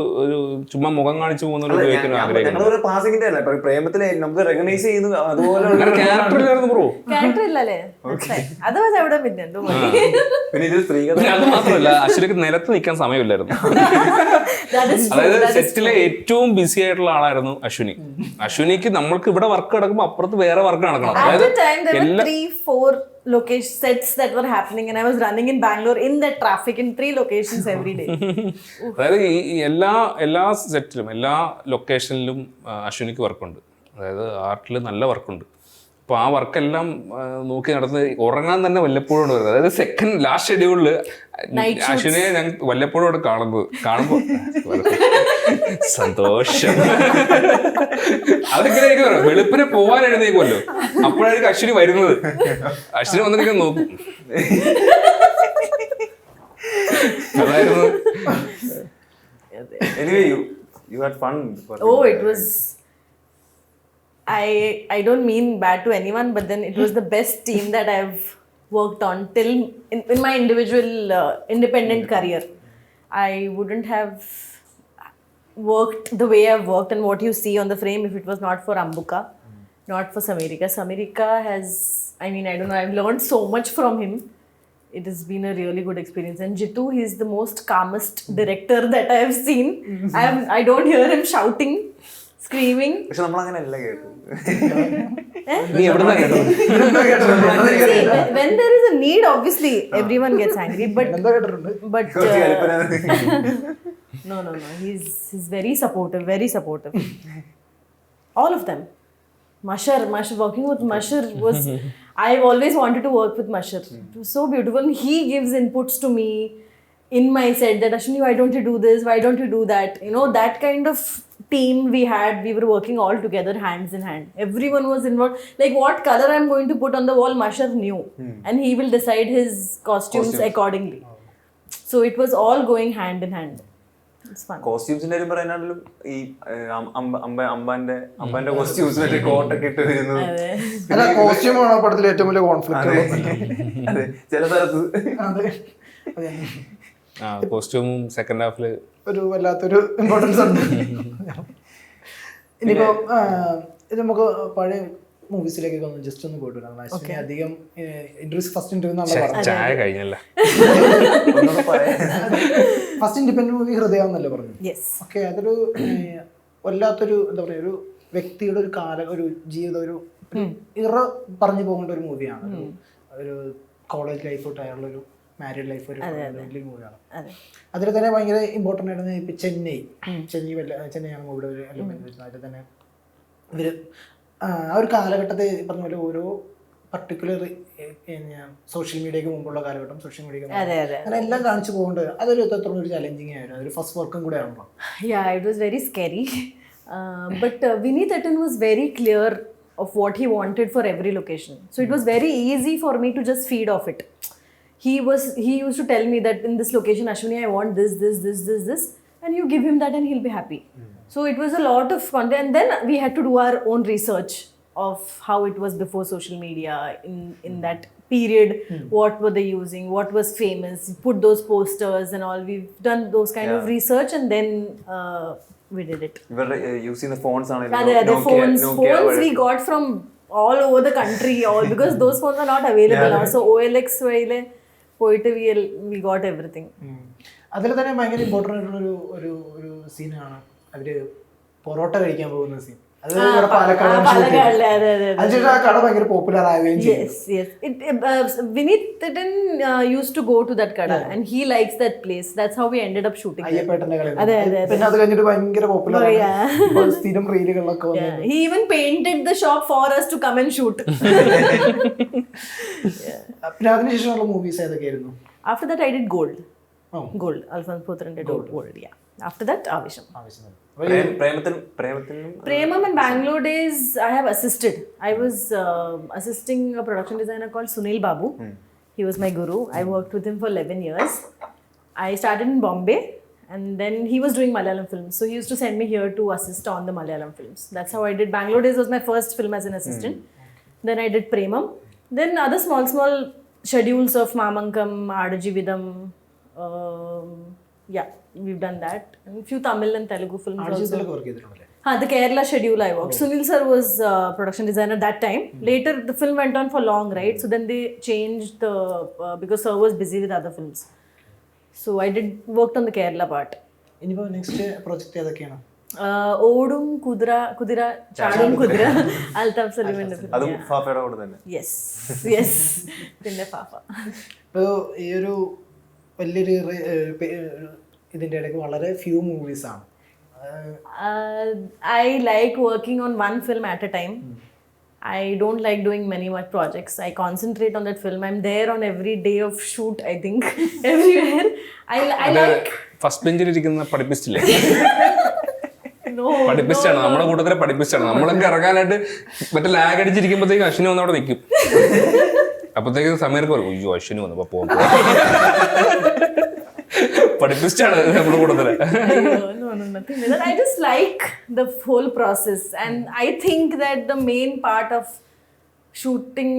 ചുമ്മാ മുഖം കാണിച്ചു പോകുന്നവർ ഉപയോഗിക്കാൻ ആഗ്രഹിക്കുന്നു. പാസിംഗിന്റെ അല്ല, പ്രേമത്തിലെ നമുക്ക് റെക്കഗ്നൈസ് ചെയ്യുന്നു അതുപോലെ ക്യാരക്ടറിലായിരുന്നു ബ്രോ. ക്യാരക്ടർ ഇല്ലല്ലേ? അത് അവിടെ പിന്നെ പിന്നെ ഇത് സ്ത്രീകൾ. അത് മാത്രമല്ല, അശ്വിനിക്ക് നിലത്ത് നിൽക്കാൻ സമയമില്ലായിരുന്നു. അതായത് സെറ്റിലെ ഏറ്റവും ബിസി ആയിട്ടുള്ള ആളായിരുന്നു അശ്വിനി. അശ്വിനിക്ക് നമ്മൾക്ക് ഇവിടെ വർക്ക് നടക്കുമ്പോൾ അപ്പുറത്ത് വേറെ വർക്ക് നടക്കണം. അതായത് എല്ലാ 3-4 location sets that were happening and I was running in Bangalore in that traffic in 3 locations every day. അതായത് ഈ എല്ലാ സെറ്റിലും എല്ലാ ലൊക്കേഷനിലും അശ്വിനിക്ക് വർക്കുണ്ട്. അതായത് ആർട്ടിൽ നല്ല വർക്കുണ്ട്. അപ്പോൾ ആ വർക്കെല്ലാം നോക്കി നടന്ന് ഉറങ്ങാൻ തന്നെ വല്ലപ്പോഴും വരുന്നത്. അതായത് സെക്കൻഡ് ലാസ്റ്റ് ഷെഡ്യൂളിൽ അശ്വിനെ ഞാൻ വല്ലപ്പോഴും അവിടെ കാണുമ്പോൾ സന്തോഷം. അതൊക്കെ എനിക്ക് പറയാം. വെളുപ്പിനെ പോവാൻ എഴുന്നേക്കുമല്ലോ, അപ്പോഴായിരിക്കും അശ്വിനി വരുന്നത്. അശ്വിനി വന്നിട്ട് നോക്കും. അതായിരുന്നു. Anyway, you had fun. Oh, it was. I don't mean bad to anyone, but then it was the best team that I've worked on till in my individual independent career. I wouldn't have worked the way I've worked and what you see on the frame if it was not for Ambuka, not for Samirika. Samirika has, I mean, I don't know, I've learned so much from him. It has been a really good experience. And Jitu, he's the most calmest director that I have seen. I don't hear him shouting, screaming. പക്ഷെ നമ്മളങ്ങനെയല്ല കേട്ടു. നീ എവിടുന്നാ കേട്ടത്? See, when there is a need, obviously everyone gets angry. But no. He's very supportive, very supportive. All of them. Mashar, working with Mashar was. I've always wanted to work with Mashar. It was so beautiful. He gives inputs to me in my set that Ashwini, why don't you do this? Why don't you do that? You know, that kind of team we had. We were working all together, hands in hand. Everyone was involved. Like what color I'm going to put on the wall, Mashar knew, and he will decide his costumes accordingly. So it was all going hand in hand. It's fun. കോസ്റ്റ്യൂംസിന്റെ കാര്യം പറയാനാണെങ്കിലും ഈ അമ്പാന്റെ കോസ്റ്റ്യൂംസ് കോട്ടൊക്കെ ഇട്ട് വരുന്നു. കോസ്റ്റ്യൂം ആണ് പടത്തിലെ ഏറ്റവും വലിയ കോൺഫ്ലിക്റ്റ്. അതെ, ചില സ്ഥലത്ത് കോസ്റ്റ്യൂമും സെക്കൻഡ് ഹാഫില് ഒരു വല്ലാത്തൊരു ഇമ്പോർട്ടൻസ് ഉണ്ട്. ഇനിയിപ്പോ ഇത് നമുക്ക് പഴയ മൂവീസിലേക്കൊക്കെ ഒന്ന് ജസ്റ്റ് ഒന്ന് പോയിട്ട് വരാം. അശ്വിനി അധികം ഫസ്റ്റ് ഇന്റർവ്യൂ ചായ കഴിഞ്ഞല്ല. ഫസ്റ്റ് ഇൻഡിപെൻഡന്റ് മൂവി ഹൃദയം എന്നല്ലേ പറഞ്ഞു? ഓക്കെ, അതൊരു വല്ലാത്തൊരു എന്താ പറയുക, ഒരു വ്യക്തിയുടെ ഒരു ഒരു ജീവിതം, ഒരു ഇറ പറഞ്ഞു പോകേണ്ട ഒരു മൂവിയാണ്. ഒരു കോളേജ് ലൈഫ് തൊട്ടായുള്ള ഒരു മാരീഡ് ലൈഫ്, ഒരു വലിയ മൂവിയാണ്. അതിൽ തന്നെ ഭയങ്കര ഇമ്പോർട്ടൻ്റ് ആയിരുന്നു ഇപ്പം ചെന്നൈയാണ് മൂവിയുടെ ഒരു എലമെന്റ് വരുന്നത്. അതിൽ തന്നെ ഇവർ ആ ഒരു കാലഘട്ടത്തെ പറഞ്ഞ പോലെ ഓരോ പർട്ടിക്കുലർ സോഷ്യൽ മീഡിയക്ക് മുമ്പുള്ള കാലഘട്ടം, സോഷ്യൽ മീഡിയ അങ്ങനെ എല്ലാം കാണിച്ചു പോകേണ്ടത് അതൊരു എത്രത്തോളം ഒരു ചലഞ്ചിങ് ആയിരുന്നു. അതൊരു ഫസ്റ്റ് വർക്കും കൂടെ ആണല്ലോ. Yeah, it was very scary. But Vineet Attan was very clear of what he wanted for every location. So it was very easy for me to just feed off it. He used to tell me that in this location, Ashwini, I want this, and you give him that and he'll be happy. So it was a lot of content, and then we had to do our own research of how it was before social media in that period. What were they using? What was famous? Put those posters and all. We've done those kind of research, and then we did it. We were using the phones on it. The phones we got from all over the country, all because those phones are not available now. So OLX വഴിയില് പോയിട്ട് we got everything. അതിൽ തന്നെ ഭയങ്കര ഇമ്പോർട്ടൻ്റ് ആയിട്ടുള്ള ഒരു സീനാണ് അവര് പൊറോട്ട കഴിക്കാൻ പോകുന്ന സീൻ. അത് പാലക്കാട് ആ കട ഭയങ്കര പോപ്പുലർ ആവുകയും ചെയ്തു. Vineet Attan used to go to that kada and he likes that place. That's how we ended up shooting. അയ്യപ്പേട്ടന്റെ കട. പിന്നെ അത് കഴിഞ്ഞിട്ട് ഭയങ്കര പോപ്പുലർ ആയി, സ്ഥിരം റീലുകളിലൊക്കെ. He even painted the shop for us to come and shoot. പിന്നെ അതിനുശേഷമുള്ള movies ഏതൊക്കെയായിരുന്നു? After that I did Gold. Alphonse Puthrande Gold. Yeah. After that Avisham. Premam in Bangalore days I have assisted. I was assisting a production designer called Sunil Babu. He was my guru. I worked with him for 11 years. I started in Bombay And then he was doing Malayalam films. So he used to send me here to assist on the Malayalam films. That's how I did. Bangalore Days was my first film as an assistant. Then I did Premam. Then other small schedules of Mamankam, Adajividam. Yeah, we've done that. And a few Tamil and Telugu films also. ആർജിസിലൊക്കെ വർക്ക് ചെയ്തിട്ടുണ്ടല്ലേ? The Kerala schedule I worked. Sunil sir was production designer that time. Later the film went on for long, right? So then they changed the because sir was busy with other films. So I worked on the Kerala part. ഇനിയിപ്പോ നെക്സ്റ്റ് പ്രോജക്റ്റ് ഏതൊക്കെയാണ്? ഓടും കുതിര ചാടും കുതിര അൽതാഫ് സലീമിന്റെ film. അതും ഫാഫയുടെ കൂടെ തന്നെ. Yes പിന്നെ ഫാഫ. ഇപ്പോൾ ഈ ഒരു വലിയൊരു ഇതിന്റെ ഇടയ്ക്ക് വളരെ ഫ്യൂ മൂവീസ് ആണ്. I like working on one film at a time. I don't like doing many more projects. I concentrate on that film. I'm there on every day of shoot, I think. Everywhere. I like... first ബെഞ്ചിൽ ഇരിക്കുന്ന പഠിപ്പിച്ചില്ലേ? No. പഠിപ്പിച്ചാണ് നമ്മുടെ കൂട്ടത്തിലെ പഠിപ്പിച്ചാണ്. നമ്മളൊക്കെ ഇറങ്ങാനായിട്ട് മറ്റേ ലാഗ് അടിച്ചിരിക്കുമ്പോഴത്തേക്കും അശ്വിനി വന്ന് അവിടെ നിൽക്കും. അപ്പോഴത്തേക്കും സമീർക്ക് പറയും അയ്യോ അശ്വിനി വന്നപ്പോ പോകും. പഠിപ്പിച്ചാണ് നമ്മുടെ കൂട്ടത്തില്. No, nothing like that. I just like the whole process, and I think that the main part of shooting,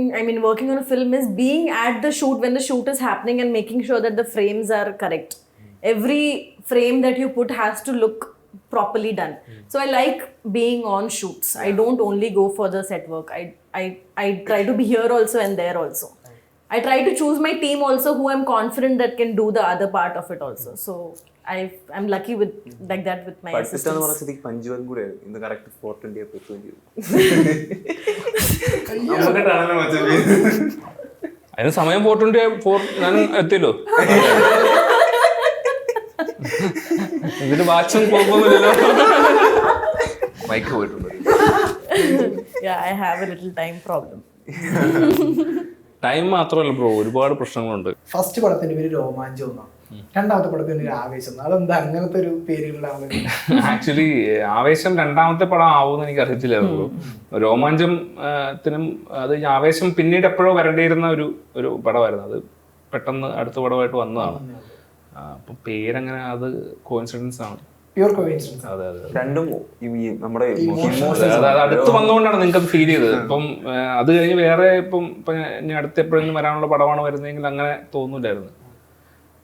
working on a film is being at the shoot when the shoot is happening and making sure that the frames are correct. Every frame that you put has to look properly done. So I like being on shoots. I don't only go for the set work. I try to be here also and there also. I try to choose my team also who I'm confident that can do the other part of it also. So I'm lucky with like that with my assistants. പഞ്ചുവൻ കൂടെ ഇന്ന് കറക്റ്റ് 420 അതിന് സമയം 4 ഞാൻ എത്തിയല്ലോ. ഇതിന് വാച്ചും കുഴപ്പമൊന്നുമില്ലല്ലോ. മൈക്ക് പോയിട്ടുണ്ട്. Yeah, I have a little time problem. Time മാത്രമല്ല ബ്രോ, ഒരുപാട് പ്രശ്നങ്ങളുണ്ട്. ഫസ്റ്റ് പടത്തിന്റെ പേര് രോമാഞ്ചം എന്നാണ്, രണ്ടാമത്തെ പടത്തിന്റെ പേര് ആവേശം. അതെന്താ അങ്ങനത്തെ ഒരു പേരുകളാണ്? ആക്ച്വലി ആവേശം രണ്ടാമത്തെ പടം ആവുമെന്ന് എനിക്ക് അറിയത്തില്ലായിരുന്നു. രോമാഞ്ചത്തിനും അത് ആവേശം പിന്നീട് എപ്പോഴോ വരേണ്ടിയിരുന്ന ഒരു പടമായിരുന്നു. അത് പെട്ടെന്ന് അടുത്ത പടമായിട്ട് വന്നതാണ്. അപ്പൊ പേരങ്ങനെ അത് കോയിൻസിഡൻസ് ആണ്. Pure coincidence. അതെ രണ്ടും നമ്മുടെ അടുത്ത് വന്നുകൊണ്ടാണ് നിങ്ങൾക്ക് അത് ഫീൽ ചെയ്തത്. ഇപ്പം അത് കഴിഞ്ഞ് വേറെ ഇപ്പം ഇനി അടുത്ത് എപ്പോഴെങ്കിലും വരാനുള്ള പടമാണ് വരുന്നതെങ്കിൽ അങ്ങനെ തോന്നൂലായിരുന്നു.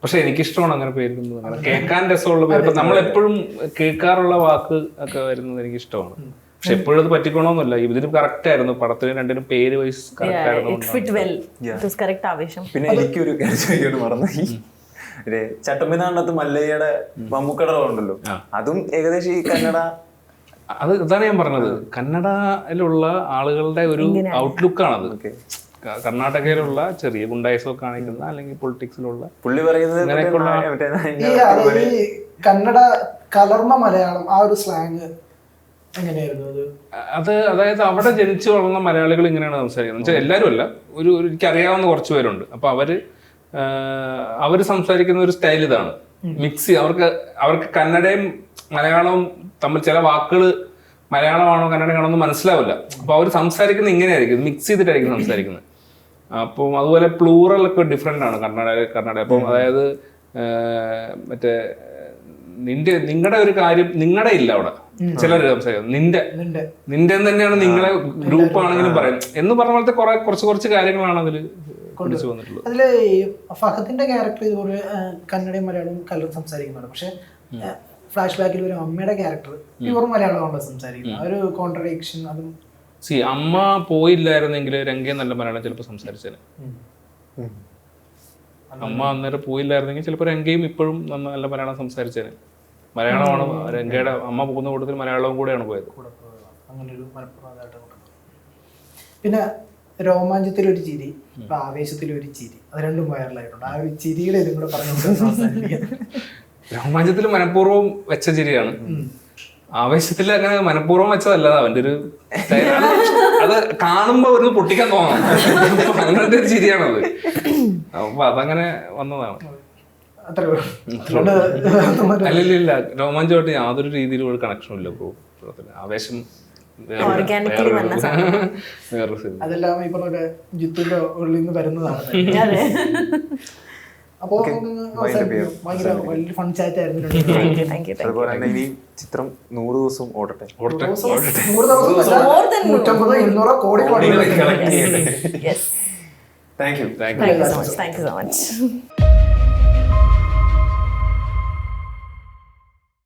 പക്ഷെ എനിക്കിഷ്ടമാണ് അങ്ങനെ പേരുന്നത്, അങ്ങനെ കേൾക്കാൻ രസമുള്ള പേര്. ഇപ്പം നമ്മളെപ്പോഴും കേൾക്കാറുള്ള വാക്ക് ഒക്കെ വരുന്നത് എനിക്കിഷ്ടമാണ്. പക്ഷെ എപ്പോഴും അത് പറ്റിക്കണമെന്നില്ല. ഇതിന് കറക്റ്റ് ആയിരുന്നു, പടത്തിന് രണ്ടിനും പേര് വൈസ് കറക്റ്റ് ആയിരുന്നു. പിന്നെ എനിക്കൊരു കാര്യം മറന്നു, ചട്ടമ്പിനാണ്ടത്ത് മല്ലയ്യയുടെ മമ്മൂക്കട ഉണ്ടല്ലോ, അതും ഏകദേശം ഈ കന്നഡ. അത് ഇതാണ് ഞാൻ പറഞ്ഞത്, കന്നഡയിലുള്ള ആളുകളുടെ ഒരു ഔട്ട്ലുക്കാണത്. കർണാടകയിലുള്ള ചെറിയ ഗുണ്ടായിസൊക്കെ കാണിക്കുന്ന അല്ലെങ്കിൽ പൊളിറ്റിക്സിലുള്ള പുള്ളി പറയുന്നത് കന്നഡ കലർന്ന മലയാളം, ആ ഒരു സ്ലാങ് എങ്ങനെയായിരുന്നു അത്? അതായത് അവിടെ ജനിച്ചു വളർന്ന മലയാളികൾ ഇങ്ങനെയാണ് സംസാരിക്കുന്നത്. വെച്ചാൽ എല്ലാവരും അല്ല, എനിക്കറിയാവുന്ന കുറച്ച് പേരുണ്ട്. അപ്പൊ അവര് സംസാരിക്കുന്ന ഒരു സ്റ്റൈൽ ഇതാണ്, മിക്സ്. അവർക്ക് കന്നഡയും മലയാളവും തമ്മിൽ ചില വാക്കുകൾ മലയാളമാണോ കന്നഡയാണോ എന്ന് മനസ്സിലാവില്ല. അപ്പൊ അവർ സംസാരിക്കുന്നത് ഇങ്ങനെയായിരിക്കും, മിക്സ് ചെയ്തിട്ടായിരിക്കും സംസാരിക്കുന്നത്. അപ്പം അതുപോലെ പ്ലൂറൽ ഒക്കെ ഡിഫറെന്റ് ആണ് കന്നഡ. അപ്പം അതായത് മറ്റേ നിങ്ങളുടെ ഒരു കാര്യം നിങ്ങളുടെ ഇല്ല അവിടെ, ചിലർ സംസാരിക്കും നിന്റെ തന്നെയാണ്, നിങ്ങളെ ഗ്രൂപ്പ് ആണെങ്കിലും പറയും എന്ന് പറഞ്ഞ പോലത്തെ കുറച്ച് കാര്യങ്ങളാണ് അതിൽ പിടിച്ചു വന്നിട്ടുള്ളത്. അതില് ഫഹദിന്റെ ക്യാരക്ടർ ഇതുപോലെ കന്നഡയും മലയാളവും കലർന്ന് സംസാരിക്കുന്നതാണ്. പക്ഷെ ഫ്ലാഷ് ബാക്കിൽ ഒരു അമ്മയുടെ ക്യാരക്ടർ പ്യൂർ മലയാളമാണല്ലോ സംസാരിക്കുന്നത്. ആ ഒരു കോൺട്രഡിക്ഷൻ അതും. അമ്മ പോയില്ലായിരുന്നെങ്കിൽ രംഗയെ നല്ല മലയാളം ചിലപ്പോൾ സംസാരിച്ചേനെ. അമ്മ അന്നേരം പോയില്ലായിരുന്നെങ്കിൽ ചിലപ്പോൾ രംഗയും ഇപ്പോഴും നല്ല മലയാളം സംസാരിച്ചേനെ. മലയാളമാണ് രംഗയുടെ അമ്മ പോകുന്ന കൂട്ടത്തിൽ മലയാളവും കൂടെയാണ് പോയത്. അങ്ങനൊരു പിന്നെ രോമാഞ്ചത്തിലൊരു ചിരി, ഇപ്പൊ ആവേശത്തിലൊരു ചിരി, അത് രണ്ടും വൈറലായിട്ടുണ്ട്. ആ ഒരു ചിരിയുടെ ഇതും കൂടെ പറഞ്ഞു. രോമാഞ്ചത്തിൽ മനഃപൂർവ്വം വെച്ച ചിരിയാണ്, ആവേശത്തിൽ അങ്ങനെ മനഃപൂർവ്വം വെച്ചതല്ല. അവന്റെ ഒരു അത് കാണുമ്പോ ഒരു പൊട്ടിക്കാൻ തോന്നാം, അങ്ങനത്തെ ഒരു ചിരിയാണത്. അപ്പൊ അതങ്ങനെ വന്നതാണ്. അല്ലല്ല, രോമാഞ്ചമായിട്ട് യാതൊരു രീതിയിലും ഒരു കണക്ഷനും ഇല്ല ബ്രോ. ആവേശം അതെല്ലാം ഈ പറഞ്ഞ ജിത്തിന്റെ ഉള്ളിൽ നിന്ന് വരുന്നതാണ്. അപ്പോൾ ഭയങ്കര വലിയ ഫൺ ചാറ്റ് ആയിരുന്നു. അതുപോലെ തന്നെ ഇനി ചിത്രം 100 ദിവസം ഓടട്ടെ. 100 ദിവസം More than 150 200 കോടി Yes. Thank you. Thank you so much.